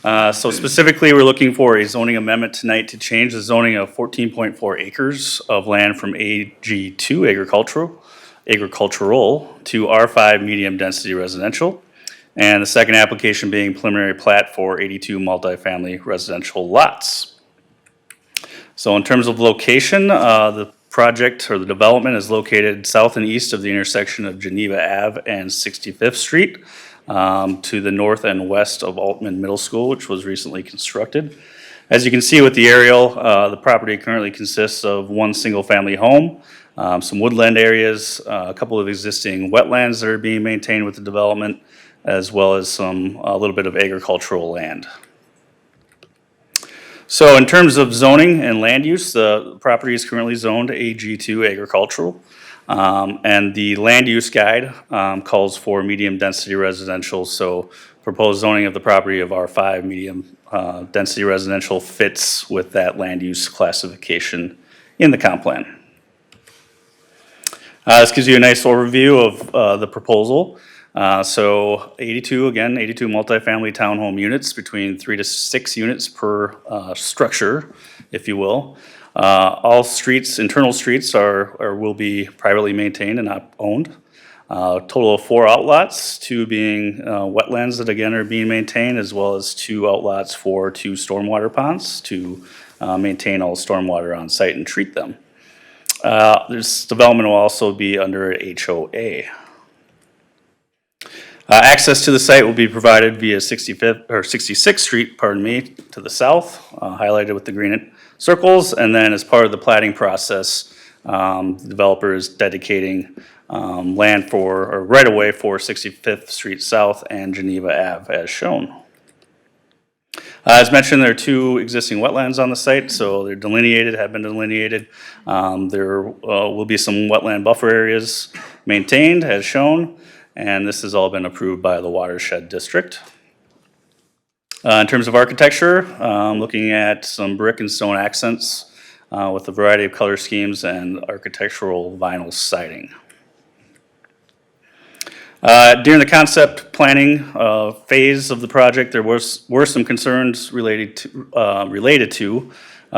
So specifically, we're looking for a zoning amendment tonight to change the zoning of 14.4 acres of land from AG2 agricultural to R5 medium density residential. and the second application being preliminary plat for 82 multifamily residential lots. So in terms of location, the project or the development is located south and east of the intersection of Geneva Ave and 65th Street, to the north and west of Altman Middle School, which was recently constructed. As you can see with the aerial, the property currently consists of one single-family home, some woodland areas, a couple of existing wetlands that are being maintained with the development, as well as a little bit of agricultural land. So in terms of zoning and land use, the property is currently zoned AG2 agricultural. And the land use guide calls for medium density residential, so proposed zoning of the property of R5 medium density residential fits with that land use classification in the comp plan. This gives you a nice overview of the proposal. So 82 multifamily townhome units, between 3 to 6 units per structure, if you will. All streets, internal streets will be privately maintained and not owned. Total of 4 outlots, 2 being wetlands that again are being maintained, as well as 2 outlots for 2 stormwater ponds to maintain all stormwater on site and treat them. This development will also be under HOA. Access to the site will be provided via 66th Street, to the south, highlighted with the green circles, and then as part of the platting process, the developer is dedicating land or right of way for 65th Street South and Geneva Ave as shown. As mentioned, there are 2 existing wetlands on the site, so they're delineated, have been delineated. There will be some wetland buffer areas maintained as shown, and this has all been approved by the Watershed District. In terms of architecture, looking at some brick and stone accents with a variety of color schemes and architectural vinyl siding. During the concept planning phase of the project, there were some concerns related to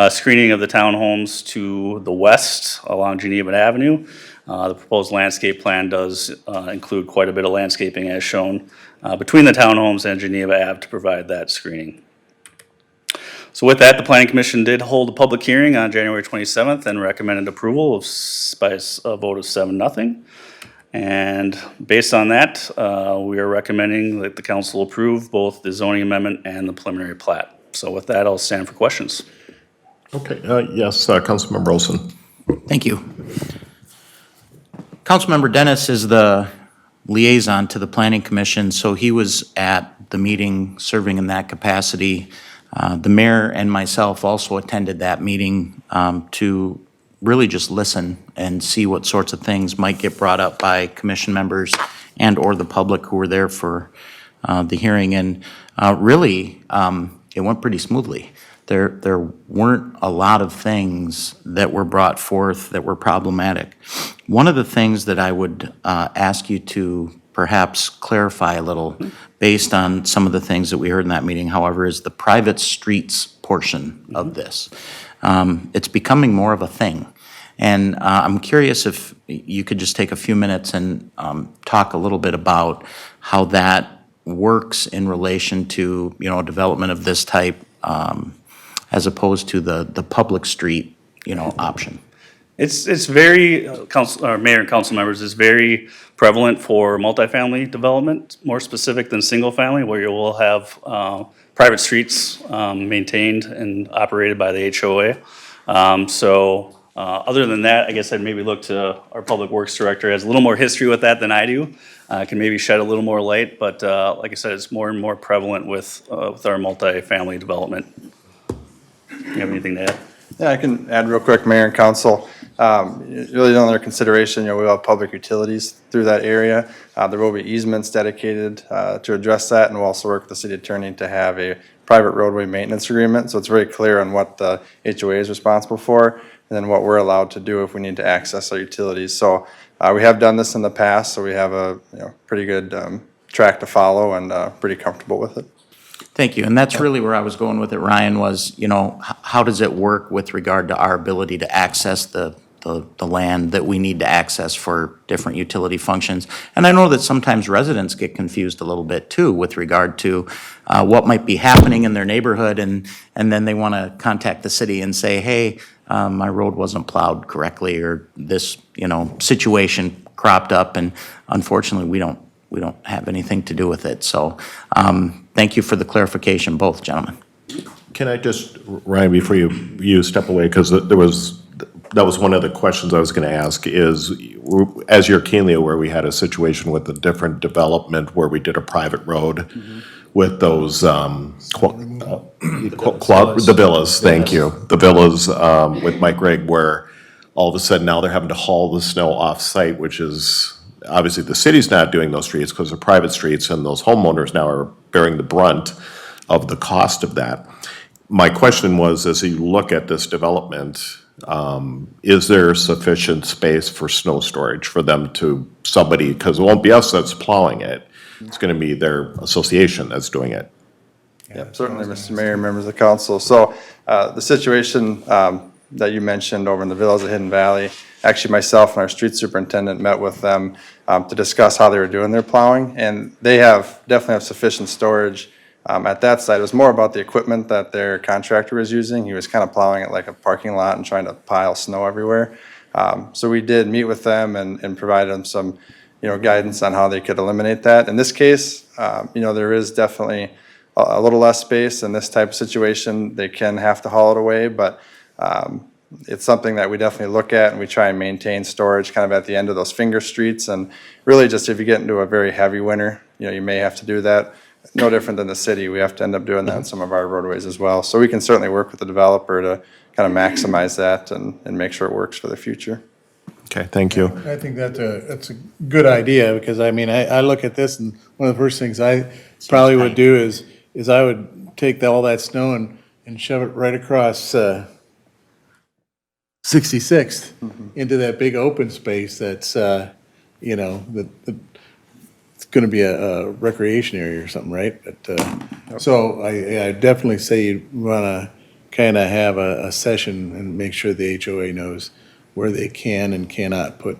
screening of the townhomes to the west along Geneva Avenue. The proposed landscape plan does include quite a bit of landscaping as shown between the townhomes and Geneva Ave to provide that screening. So with that, the Planning Commission did hold a public hearing on January 27th and recommended approval by a vote of 7-0. And based on that, we are recommending that the council approve both the zoning amendment and the preliminary plat. So with that, I'll stand for questions. Okay, yes, Councilmember Olson. Thank you. Councilmember Dennis is the liaison to the Planning Commission, so he was at the meeting serving in that capacity. The mayor and myself also attended that meeting to really just listen and see what sorts of things might get brought up by commission members and or the public who were there for the hearing. And really, it went pretty smoothly. There weren't a lot of things that were brought forth that were problematic. One of the things that I would ask you to perhaps clarify a little based on some of the things that we heard in that meeting, however, is the private streets portion of this. It's becoming more of a thing. And I'm curious if you could just take a few minutes and talk a little bit about how that works in relation to, development of this type as opposed to the public street, option. It's very, mayor and council members, it's very prevalent for multifamily development, more specific than single family, where you will have private streets maintained and operated by the HOA. Other than that, I guess I'd maybe look to our public works director, has a little more history with that than I do. Can maybe shed a little more light, but like I said, it's more and more prevalent with our multifamily development. You have anything to add? Yeah, I can add real quick, Mayor and Council. Really under consideration, we have public utilities through that area. There will be easements dedicated to address that, and we'll also work with the city attorney to have a private roadway maintenance agreement. So it's very clear on what the HOA is responsible for, and then what we're allowed to do if we need to access our utilities. So we have done this in the past, so we have a pretty good track to follow and pretty comfortable with it. Thank you, and that's really where I was going with it, Ryan, was, how does it work with regard to our ability to access the the land that we need to access for different utility functions. And I know that sometimes residents get confused a little bit too with regard to what might be happening in their neighborhood, and then they want to contact the city and say, hey, my road wasn't plowed correctly, or this, situation cropped up, and unfortunately, we don't have anything to do with it. So, thank you for the clarification, both gentlemen. Can I just, Ryan, before you step away, because that was one of the questions I was going to ask is, as you're keenly aware, we had a situation with a different development where we did a private road with those, the villas, thank you. The villas with Mike Rigg, where all of a sudden now they're having to haul the snow off-site, which is, obviously the city's not doing those streets because they're private streets, and those homeowners now are bearing the brunt of the cost of that. My question was, as you look at this development, is there sufficient space for snow storage for them to, somebody, because it won't be us that's plowing it, it's gonna be their association that's doing it. Yeah, certainly, Mr. Mayor, members of the council. So the situation that you mentioned over in the villas at Hidden Valley, actually myself and our street superintendent met with them to discuss how they were doing their plowing, and they definitely have sufficient storage. At that site, it was more about the equipment that their contractor was using. He was kind of plowing it like a parking lot and trying to pile snow everywhere. So we did meet with them and provide them some, guidance on how they could eliminate that. In this case, there is definitely a little less space in this type of situation. They can have to haul it away, but it's something that we definitely look at, and we try and maintain storage kind of at the end of those finger streets. And really just if you get into a very heavy winter, you may have to do that. No different than the city. We have to end up doing that in some of our roadways as well. So we can certainly work with the developer to kind of maximize that and make sure it works for the future. Okay, thank you. I think that's a good idea, because I look at this, and one of the first things I probably would do is I would take all that snow and shove it right across 66th into that big open space that's, it's gonna be a recreation area or something, right? But, so I definitely say you wanna kind of have a session and make sure the HOA knows where they can and cannot put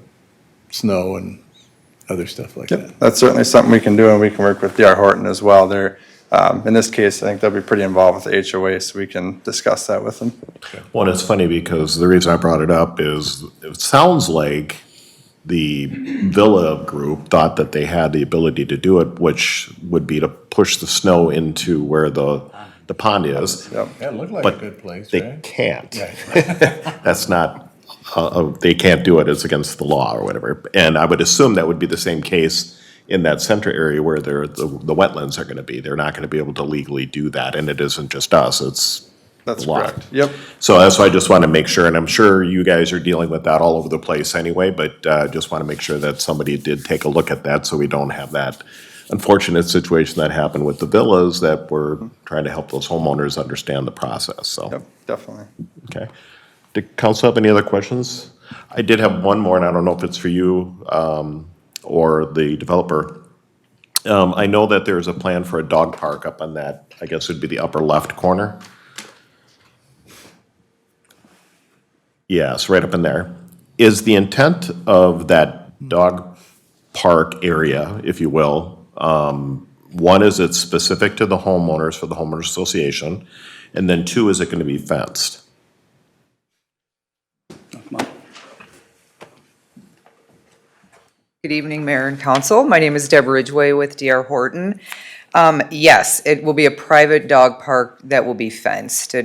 snow and other stuff like that. That's certainly something we can do, and we can work with D.R. Horton as well. They're, in this case, I think they'll be pretty involved with the HOA, so we can discuss that with them. Well, it's funny because the reason I brought it up is it sounds like the Villa group thought that they had the ability to do it, which would be to push the snow into where the pond is. Yep. That looked like a But good place, they right? can't. That's not, they can't do it, it's against the law or whatever. And I would assume that would be the same case in that center area where the wetlands are gonna be. They're not gonna be able to legally do that, and it isn't just us, it's That's the law. correct. Yep. So that's why I just want to make sure, and I'm sure you guys are dealing with that all over the place anyway, but just want to make sure that somebody did take a look at that so we don't have that unfortunate situation that happened with the villas, that we're trying to help those homeowners understand the process, so. Yep, definitely. Okay. Did council have any other questions? I did have one more, and I don't know if it's for you or the developer. I know that there's a plan for a dog park up on that, I guess it'd be the upper left corner. Yes, right up in there. Is the intent of that dog park area, if you will, one, is it specific to the homeowners for the homeowners association? And then two, is it going to be fenced? Good evening, Mayor and Council. My name is Deb Ridgway with D.R. Horton. Yes, it will be a private dog park that will be fenced.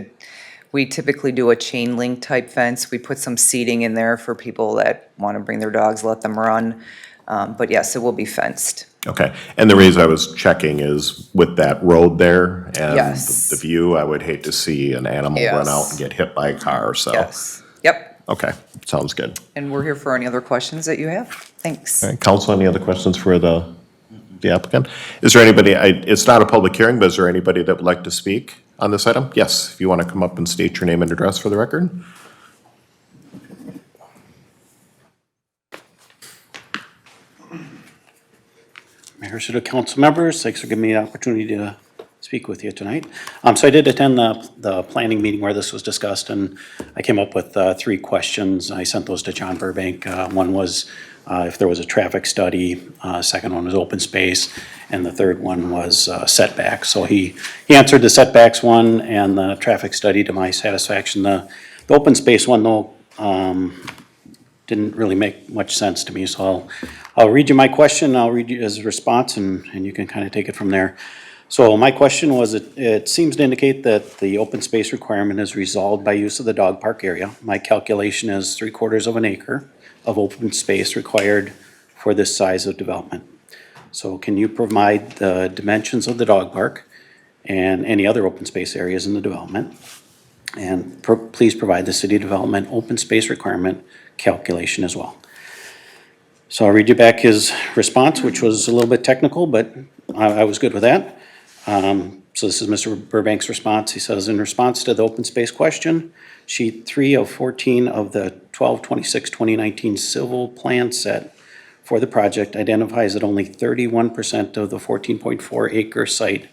We typically do a chain link type fence. We put some seating in there for people that want to bring their dogs, let them run. But yes, it will be fenced. Okay, and the reason I was checking is with that road there and Yes. the view, I would hate to see an animal run out Yes. and get hit by a car, so. Yes. Yep. Okay, sounds good. And we're here for any other questions that you have. Thanks. All right, council, any other questions for the applicant? Is there anybody, it's not a public hearing, but is there anybody that would like to speak on this item? Yes, if you want to come up and state your name and address for the record. Mayor, to the council members, thanks for giving me the opportunity to speak with you tonight. So I did attend the planning meeting where this was discussed, and I came up with 3 questions. I sent those to John Burbank. One was if there was a traffic study, second one was open space, and the third one was setbacks. So he answered the setbacks one and the traffic study to my satisfaction. The open space one, though, didn't really make much sense to me, so I'll read you my question, I'll read you his response, and you can kind of take it from there. So my question was, it seems to indicate that the open space requirement is resolved by use of the dog park area. My calculation is 3/4 of an acre of open space required for this size of development. So can you provide the dimensions of the dog park and any other open space areas in the development? And please provide the city development open space requirement calculation as well. So I'll read you back his response, which was a little bit technical, but I was good with that. So this is Mr. Burbank's response. He says, in response to the open space question, sheet 3 of 14 of the 12/26/2019 civil plan set for the project identifies that only 31% of the 14.4 acre site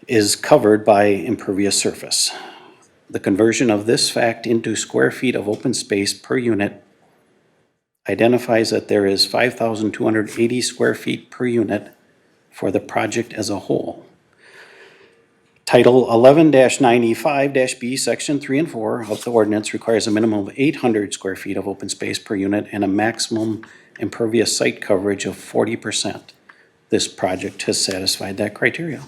is covered by impervious surface. The conversion of this fact into square feet of open space per unit identifies that there is 5,280 square feet per unit for the project as a whole. Title 11-95-B, Section 3 and 4 of the ordinance requires a minimum of 800 square feet of open space per unit and a maximum impervious site coverage of 40%. This project has satisfied that criteria.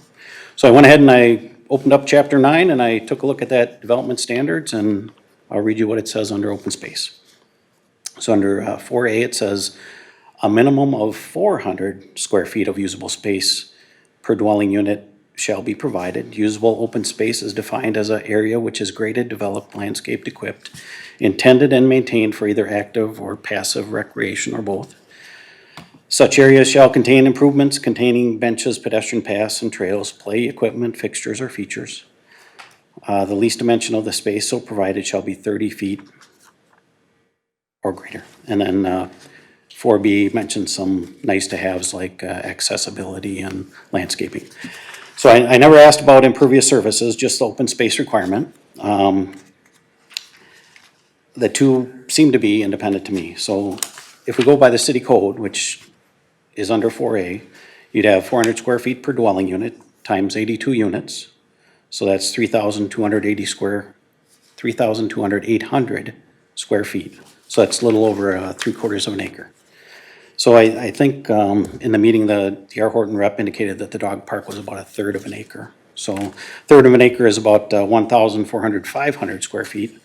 So I went ahead and I opened up Chapter 9 and I took a look at that development standards, and I'll read you what it says under open space. So under 4A, it says a minimum of 400 square feet of usable space per dwelling unit shall be provided. Usable open space is defined as an area which is graded, developed, landscaped, equipped, intended and maintained for either active or passive recreation or both. Such areas shall contain improvements containing benches, pedestrian paths and trails, play equipment, fixtures or features. The least dimension of the space so provided shall be 30 feet or greater. And then 4B mentions some nice to haves like accessibility and landscaping. So I never asked about impervious surfaces, just the open space requirement. The two seem to be independent to me. So if we go by the city code, which is under 4A, you'd have 400 square feet per dwelling unit times 82 units. So that's 3,280 square feet. So that's a little over 3/4 of an acre. So I think in the meeting, the D.R. Horton rep indicated that the dog park was about 1/3 of an acre. So 1/3 of an acre is about 500 square feet.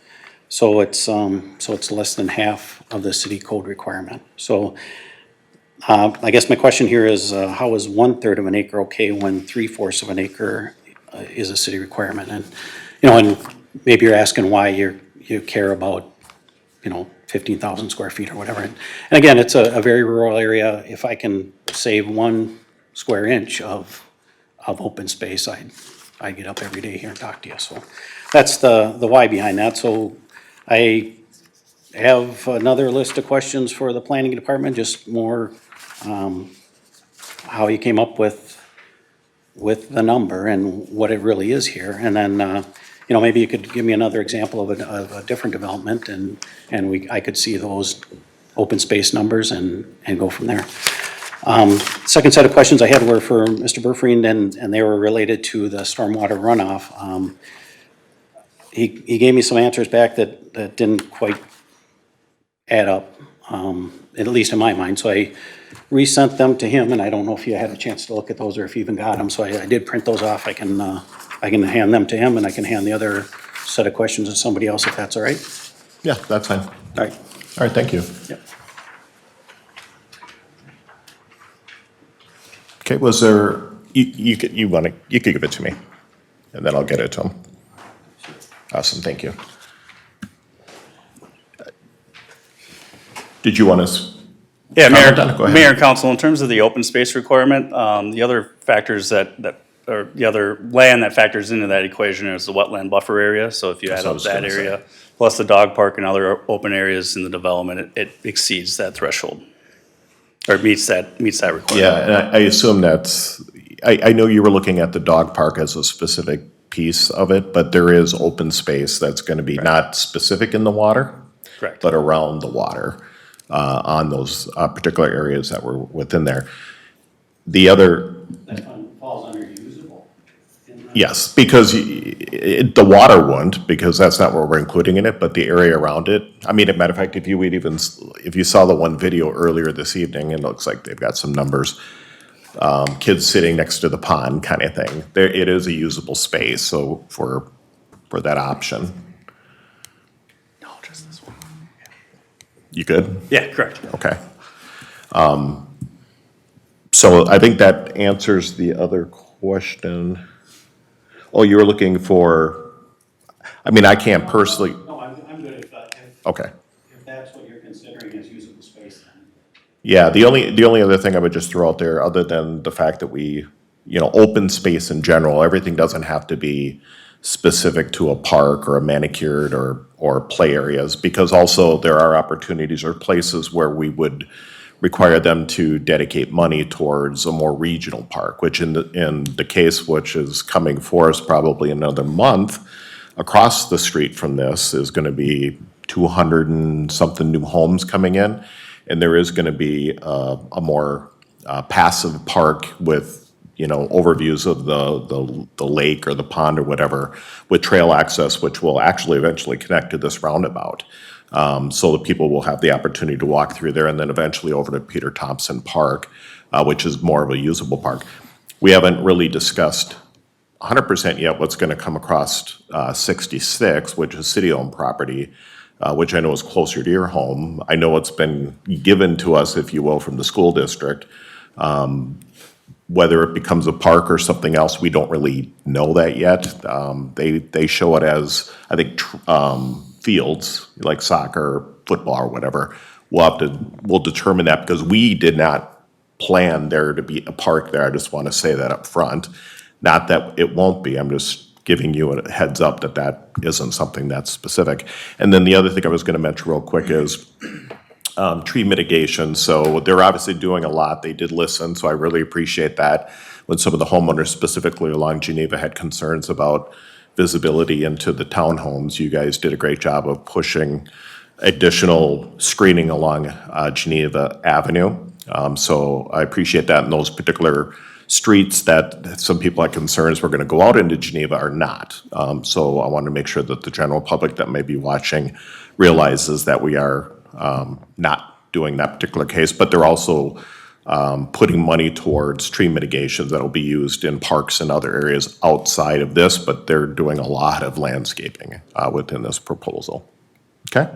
So it's less than half of the city code requirement. So I guess my question here is how is 1/3 of an acre okay when 3/4 of an acre is a city requirement? And and maybe you're asking why you care about 15,000 square feet or whatever. And again, it's a very rural area. If I can save 1 square inch of open space, I'd get up every day here and talk to you. So that's the why behind that. So I have another list of questions for the planning department, just more how you came up with the number and what it really is here. And then maybe you could give me another example of a different development, and I could see those open space numbers and go from there. Second set of questions I had were for Mr. Brittain, and they were related to the stormwater runoff. He gave me some answers back that didn't quite add up, at least in my mind. So I resent them to him, and I don't know if you had a chance to look at those or if you even got them. So I did print those off. I can hand them to him, and I can hand the other set of questions to somebody else if that's all right. Yeah, that's fine. All right. All right, thank you. Yep. Okay, was there, you could give it to me, and then I'll get it to him. Awesome, thank you. Did you want to? Yeah, Mayor, Go ahead. Mayor and Council, in terms of the open space requirement, the other factors or the other land that factors into that equation is the wetland buffer area. So if you add up that area, plus the dog park and other open areas in the development, it exceeds that threshold, or meets that requirement. Yeah, and I assume that's, I know you were looking at the dog park as a specific piece of it, but there is open space that's gonna be not specific in the water, Correct. but around the water, on those, particular areas that were within there. The other, That falls under usable. yes, because the water wouldn't, because that's not what we're including in it, but the area around it. I mean, as a matter of fact, if you would even, if you saw the one video earlier this evening, it looks like they've got some numbers. Kids sitting next to the pond kind of thing. There, it is a usable space, so for that option. No, just this one. You good? Yeah, correct. Okay. So I think that answers the other question. Oh, you were looking for, I mean, I can't personally, No, I'm good if okay. that's what you're considering as usable space then. Yeah, the only other thing I would just throw out there, other than the fact that we, open space in general, everything doesn't have to be specific to a park or a manicured or play areas, because also there are opportunities or places where we would require them to dedicate money towards a more regional park, which in the case which is coming for us probably another month, across the street from this is gonna be 200 and something new homes coming in. And there is gonna be a more passive park with, overviews of the lake or the pond or whatever, with trail access, which will actually eventually connect to this roundabout. So that people will have the opportunity to walk through there and then eventually over to Peter Thompson Park, which is more of a usable park. We haven't really discussed 100% yet what's gonna come across 66, which is city-owned property, which I know is closer to your home. I know it's been given to us, if you will, from the school district. Whether it becomes a park or something else, we don't really know that yet. They show it as, I think, fields, like soccer, football, or whatever. We'll determine that, because we did not plan there to be a park there. I just want to say that up front. Not that it won't be, I'm just giving you a heads up that that isn't something that's specific. And then the other thing I was gonna mention real quick is tree mitigation. So they're obviously doing a lot. They did listen, so I really appreciate that. When some of the homeowners, specifically along Geneva, had concerns about visibility into the townhomes, you guys did a great job of pushing additional screening along Geneva Avenue. So I appreciate that, and those particular streets that some people had concerns were gonna go out into Geneva are not. So I want to make sure that the general public that may be watching realizes that we are not doing that particular case, but they're also putting money towards tree mitigations that'll be used in parks and other areas outside of this, but they're doing a lot of landscaping within this proposal. Okay?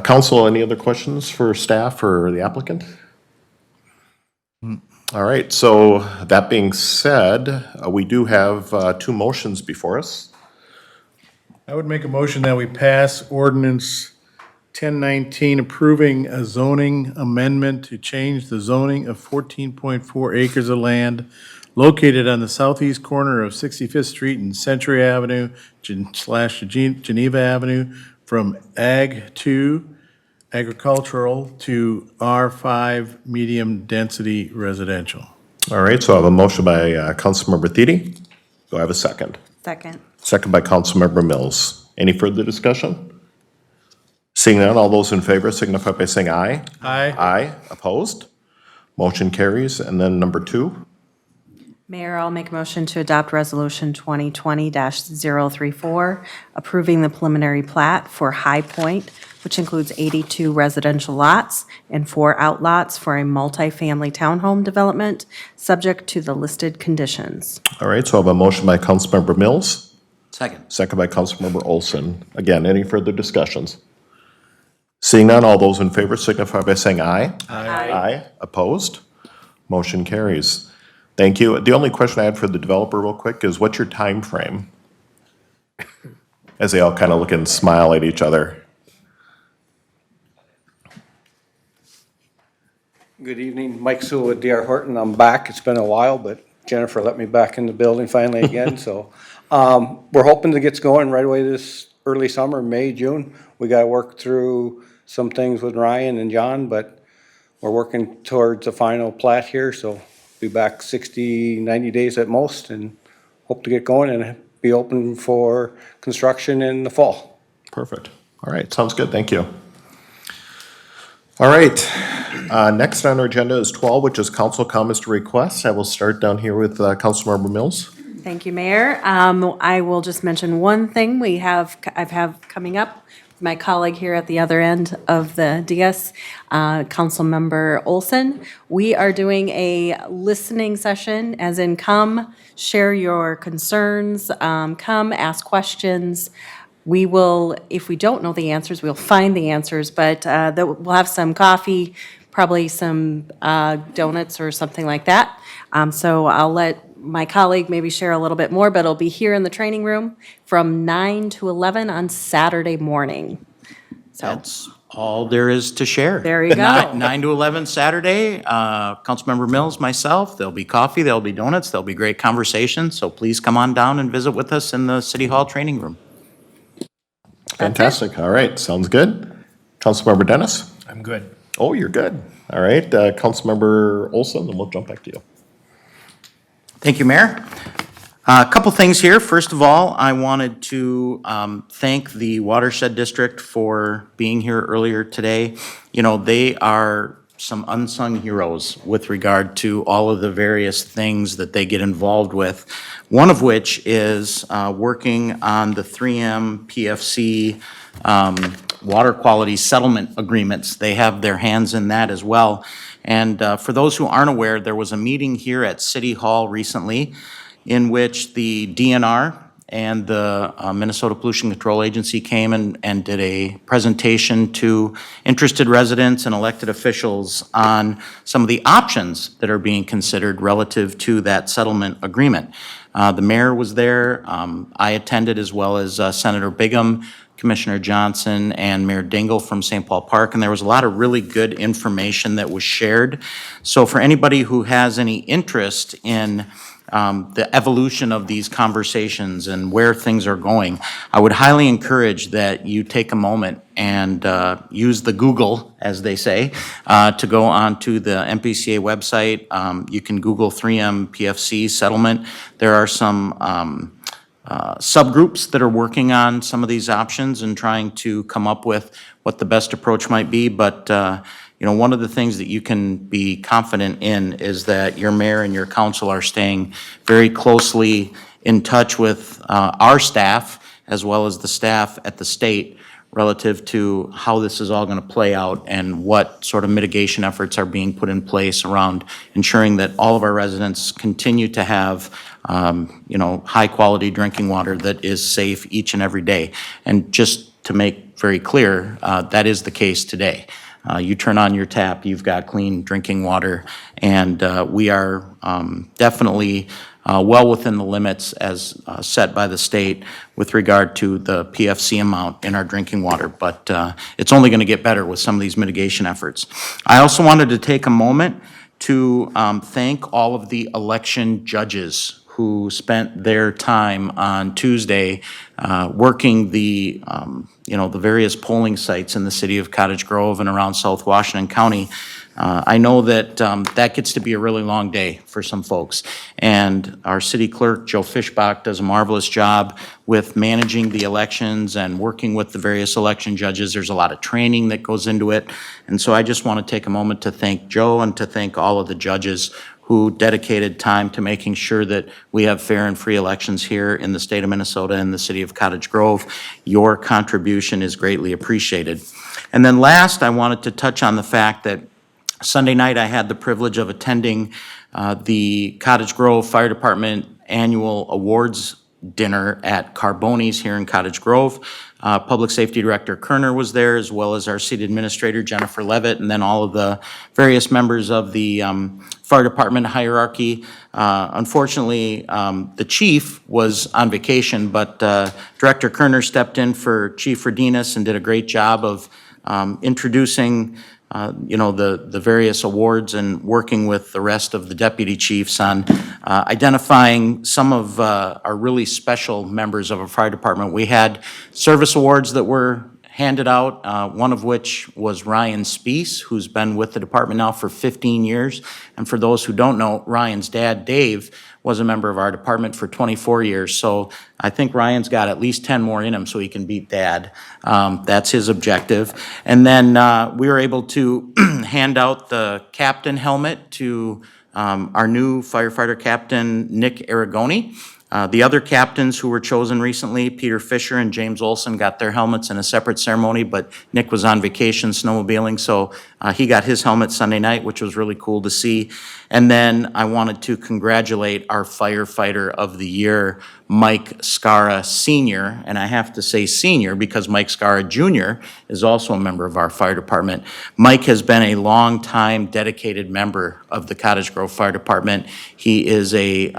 Council, any other questions for staff or the applicant? All right, so that being said, we do have two motions before us. I would make a motion that we pass ordinance 1019 approving a zoning amendment to change the zoning of 14.4 acres of land located on the southeast corner of 65th Street and Century Avenue / Geneva Avenue from Ag 2 agricultural to R5 medium density residential. All right, so I have a motion by Councilmember Thiede. Do I have a second? Second. Second by Councilmember Mills. Any further discussion? Seeing none, all those in favor signify by saying aye. Aye. Aye, opposed? Motion carries. And then number two? Mayor, I'll make a motion to adopt Resolution 2020-034, approving the preliminary plat for High Pointe, which includes 82 residential lots and 4 outlots for a multifamily townhome development, subject to the listed conditions. All right, so I have a motion by Councilmember Mills. Second. Second by Councilmember Olson. Again, any further discussions? Seeing none, all those in favor signify by saying aye. Aye. Aye, opposed? Motion carries. Thank you. The only question I had for the developer real quick is, what's your time frame? As they all kind of look and smile at each other. Good evening, Mike Sewell with D.R. Horton. I'm back. It's been a while, but Jennifer let me back in the building finally again, so. We're hoping to get going right away this early summer, May, June. We gotta work through some things with Ryan and John, but we're working towards a final plat here, so Be back 60, 90 days at most, and hope to get going and be open for construction in the fall. Perfect. All right, sounds good, thank you. All right, next on our agenda is 12, which is council comments to requests. I will start down here with Councilmember Mills. Thank you, Mayor. I will just mention one thing I have coming up. My colleague here at the other end of the dais, Councilmember Olson. We are doing a listening session, as in come, share your concerns, come, ask questions. We will, if we don't know the answers, we'll find the answers, but we'll have some coffee, probably some donuts or something like that. So I'll let my colleague maybe share a little bit more, but it'll be here in the training room from 9 to 11 on Saturday morning. So That's all there is to share. There you go. 9 to 11 Saturday, Councilmember Mills, myself, there'll be coffee, there'll be donuts, there'll be great conversation, so please come on down and visit with us in the City Hall training room. Fantastic, all right, sounds good. Councilmember Dennis? I'm good. Oh, you're good. All right, Councilmember Olson, then we'll jump back to you. Thank you, Mayor. A couple things here. First of all, I wanted to thank the Watershed District for being here earlier today. You know, they are some unsung heroes with regard to all of the various things that they get involved with. One of which is working on the 3M PFC water quality settlement agreements. They have their hands in that as well. And for those who aren't aware, there was a meeting here at City Hall recently in which the DNR and the Minnesota Pollution Control Agency came and did a presentation to interested residents and elected officials on some of the options that are being considered relative to that settlement agreement. The mayor was there. I attended, as well as Senator Bigham, Commissioner Johnson, and Mayor Dingle from St. Paul Park, and there was a lot of really good information that was shared. So for anybody who has any interest in the evolution of these conversations and where things are going, I would highly encourage that you take a moment and use the Google, as they say, to go onto the MPCA website. You can Google 3M PFC settlement. There are some subgroups that are working on some of these options and trying to come up with what the best approach might be. But you know, one of the things that you can be confident in is that your mayor and your council are staying very closely in touch with our staff, as well as the staff at the state, relative to how this is all going to play out and what sort of mitigation efforts are being put in place around ensuring that all of our residents continue to have you know, high-quality drinking water that is safe each and every day. And just to make very clear, that is the case today. You turn on your tap, you've got clean drinking water, and we are definitely well within the limits as set by the state with regard to the PFC amount in our drinking water, but it's only going to get better with some of these mitigation efforts. I also wanted to take a moment to thank all of the election judges who spent their time on Tuesday working the you know, the various polling sites in the city of Cottage Grove and around South Washington County. I know that that gets to be a really long day for some folks. And our city clerk, Joe Fischbach, does a marvelous job with managing the elections and working with the various election judges. There's a lot of training that goes into it. And so I just want to take a moment to thank Joe and to thank all of the judges who dedicated time to making sure that we have fair and free elections here in the state of Minnesota and the city of Cottage Grove. Your contribution is greatly appreciated. And then last, I wanted to touch on the fact that Sunday night I had the privilege of attending the Cottage Grove Fire Department Annual Awards Dinner at Carboni's here in Cottage Grove. Public Safety Director Kerner was there, as well as our city administrator, Jennifer Levitt, and then all of the various members of the fire department hierarchy. Unfortunately, the chief was on vacation, but Director Kerner stepped in for Chief Redinas and did a great job of introducing you know, the various awards and working with the rest of the deputy chiefs on identifying some of our really special members of our fire department. We had service awards that were handed out, one of which was Ryan Spees, who's been with the department now for 15 years. And for those who don't know, Ryan's dad, Dave, was a member of our department for 24 years. So I think Ryan's got at least 10 more in him so he can beat Dad. That's his objective. And then we were able to hand out the captain helmet to our new firefighter captain, Nick Aragoni. The other captains who were chosen recently, Peter Fisher and James Olson, got their helmets in a separate ceremony, but Nick was on vacation snowmobiling, so he got his helmet Sunday night, which was really cool to see. And then I wanted to congratulate our firefighter of the year, Mike Scara Sr., and I have to say senior because Mike Scara Jr. is also a member of our fire department. Mike has been a long-time dedicated member of the Cottage Grove Fire Department. He is a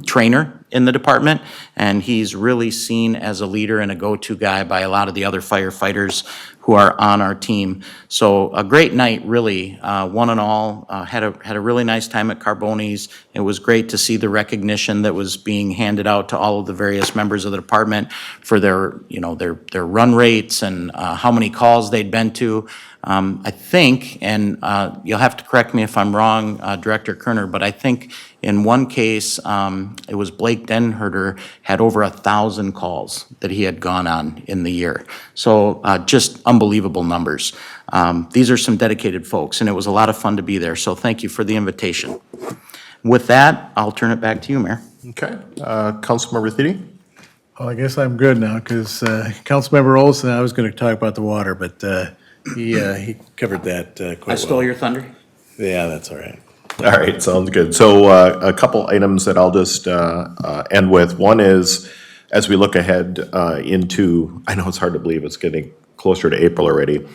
trainer in the department, and he's really seen as a leader and a go-to guy by a lot of the other firefighters who are on our team. So a great night, really, one and all. Had a really nice time at Carboni's. It was great to see the recognition that was being handed out to all of the various members of the department for their, their run rates and how many calls they'd been to. I think, and you'll have to correct me if I'm wrong, Director Kerner, but I think in one case, it was Blake Denherter had over 1,000 calls that he had gone on in the year. So just unbelievable numbers. These are some dedicated folks, and it was a lot of fun to be there. So thank you for the invitation. With that, I'll turn it back to you, Mayor. Okay. Councilmember Thiede? Well, I guess I'm good now, because Councilmember Olson, I was going to talk about the water, but he covered that quite well. I stole your thunder? Yeah, that's all right. All right, sounds good. So a couple items that I'll just end with. One is, as we look ahead into, I know it's hard to believe it's getting closer to April already,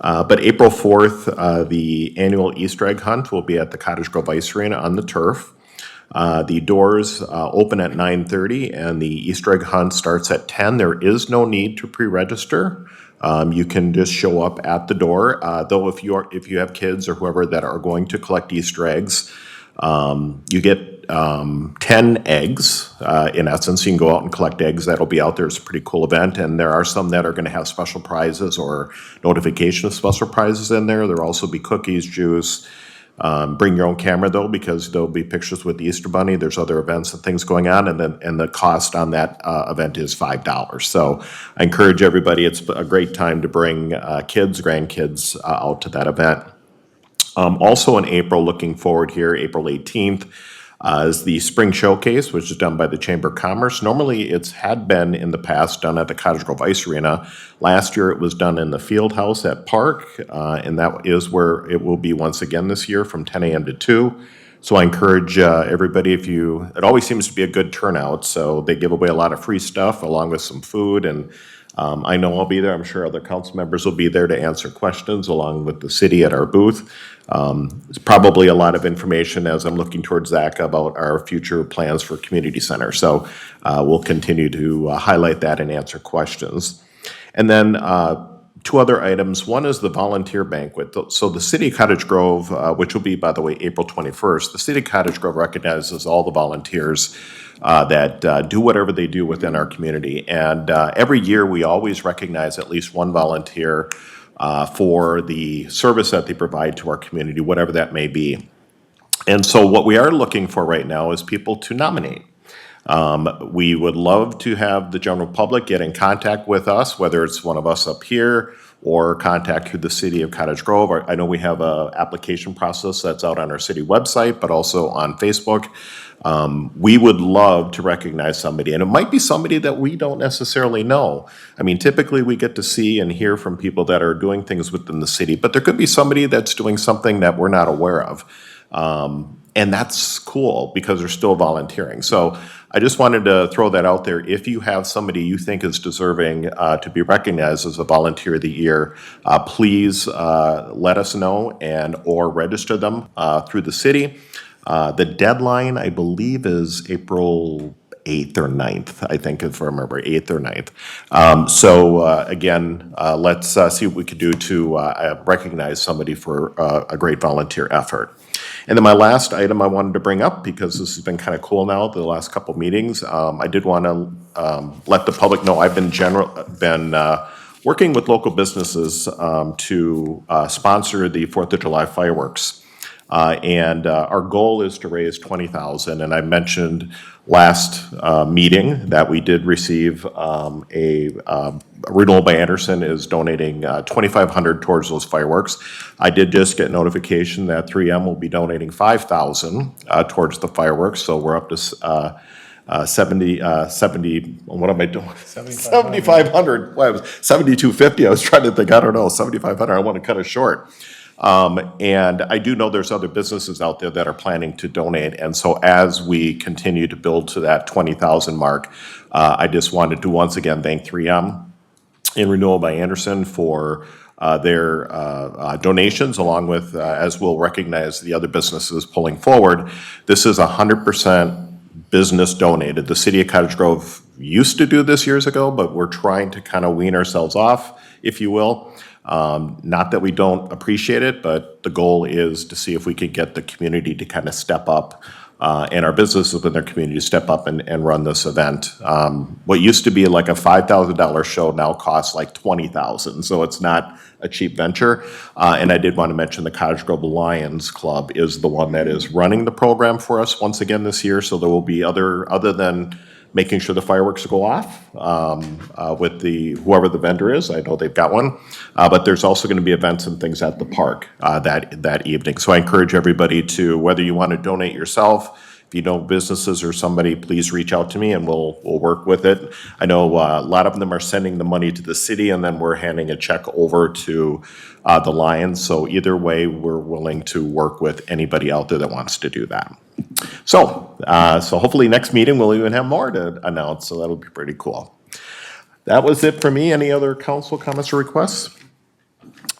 but April 4th, the annual Easter egg hunt will be at the Cottage Grove Ice Arena on the turf. The doors open at 9:30 and the Easter egg hunt starts at 10. There is no need to pre-register. You can just show up at the door. Though if you have kids or whoever that are going to collect Easter eggs, you get 10 eggs. In essence, you can go out and collect eggs. That'll be out there. It's a pretty cool event, and there are some that are going to have special prizes or notification of special prizes in there. There'll also be cookies, juice. Bring your own camera though, because there'll be pictures with the Easter Bunny. There's other events and things going on, and the cost on that event is $5. So I encourage everybody. It's a great time to bring kids, grandkids out to that event. Also in April, looking forward here, April 18th. Is the Spring Showcase, which is done by the Chamber of Commerce. Normally, it's had been in the past done at the Cottage Grove Ice Arena. Last year, it was done in the Field House at Park, and that is where it will be once again this year from 10 a.m. to 2. So I encourage everybody, it always seems to be a good turnout, so they give away a lot of free stuff along with some food, and I know I'll be there. I'm sure other council members will be there to answer questions along with the city at our booth. There's probably a lot of information as I'm looking towards Zach about our future plans for community center. So we'll continue to highlight that and answer questions. And then two other items. One is the volunteer banquet. So the City of Cottage Grove, which will be, by the way, April 21st, the City of Cottage Grove recognizes all the volunteers that do whatever they do within our community. And every year, we always recognize at least one volunteer for the service that they provide to our community, whatever that may be. And so what we are looking for right now is people to nominate. We would love to have the general public get in contact with us, whether it's one of us up here or contact through the City of Cottage Grove. I know we have an application process that's out on our city website, but also on Facebook. We would love to recognize somebody, and it might be somebody that we don't necessarily know. I mean, typically we get to see and hear from people that are doing things within the city, but there could be somebody that's doing something that we're not aware of. And that's cool because they're still volunteering. So I just wanted to throw that out there. If you have somebody you think is deserving to be recognized as a volunteer of the year, please let us know or register them through the city. The deadline, I believe, is April 8th or 9th, I think, if I remember, 8th or 9th. So again, let's see what we could do to recognize somebody for a great volunteer effort. And then my last item I wanted to bring up, because this has been kind of cool now, the last couple meetings, I did want to let the public know I've been working with local businesses to sponsor the 4th of July fireworks. And our goal is to raise $20,000. And I mentioned last meeting that we did receive Renewal by Anderson is donating $2,500 towards those fireworks. I did just get notification that 3M will be donating $5,000 towards the fireworks. So we're up to 70, what am I doing? 7,500. Well, it was 7,250. I was trying to think, I don't know, 7,500. I want to cut it short. And I do know there's other businesses out there that are planning to donate. And so as we continue to build to that 20,000 mark, I just wanted to once again thank 3M and Renewal by Anderson for their donations, along with, as we'll recognize the other businesses pulling forward. This is 100% business donated. The city of Cottage Grove used to do this years ago, but we're trying to kind of wean ourselves off, if you will. Not that we don't appreciate it, but the goal is to see if we could get the community to kind of step up, and our businesses in their community to step up and run this event. What used to be like a $5,000 show now costs like $20,000, so it's not a cheap venture. And I did want to mention the Cottage Grove Lions Club is the one that is running the program for us once again this year, so there will be other than making sure the fireworks go off with whoever the vendor is. I know they've got one. But there's also going to be events and things at the park that evening. So I encourage everybody to, whether you want to donate yourself, if you know businesses or somebody, please reach out to me and we'll work with it. I know a lot of them are sending the money to the city and then we're handing a check over to the Lions. So either way, we're willing to work with anybody out there that wants to do that. So hopefully next meeting we'll even have more to announce, so that'll be pretty cool. That was it for me. Any other council comments or requests?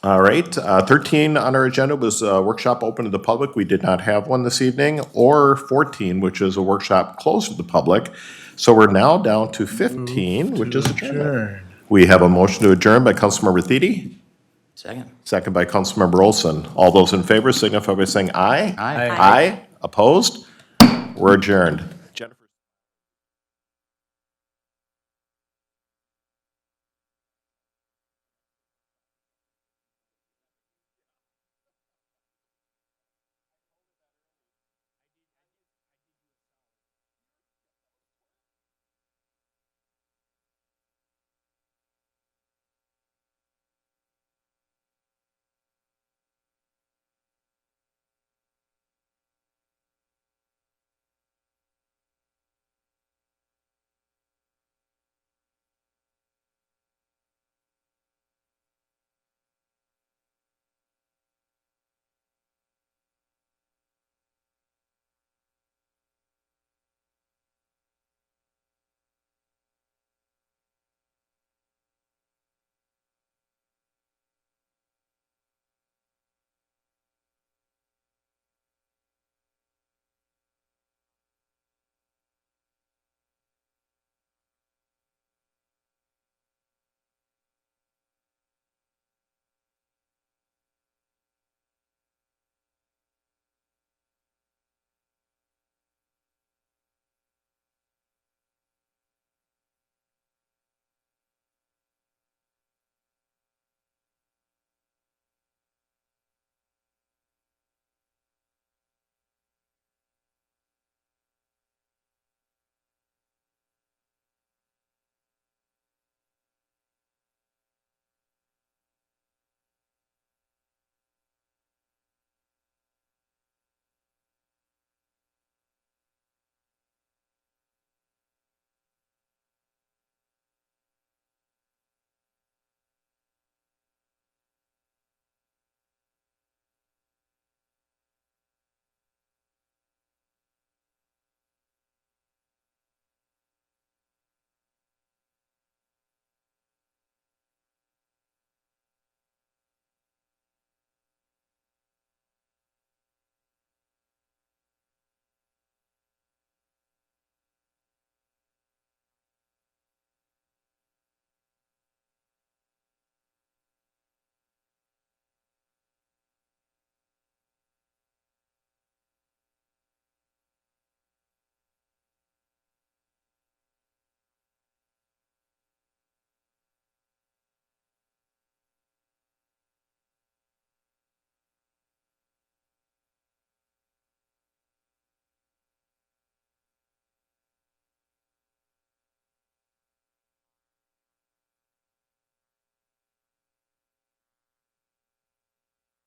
All right, 13 on our agenda was a workshop open to the public. We did not have one this evening, or 14, which is a workshop closed to the public. So we're now down to 15, which is adjournment. We have a motion to adjourn by Councilmember Thede. Second. Second by Councilmember Olson. All those in favor signify by saying aye. Aye. Aye. Opposed? We're adjourned.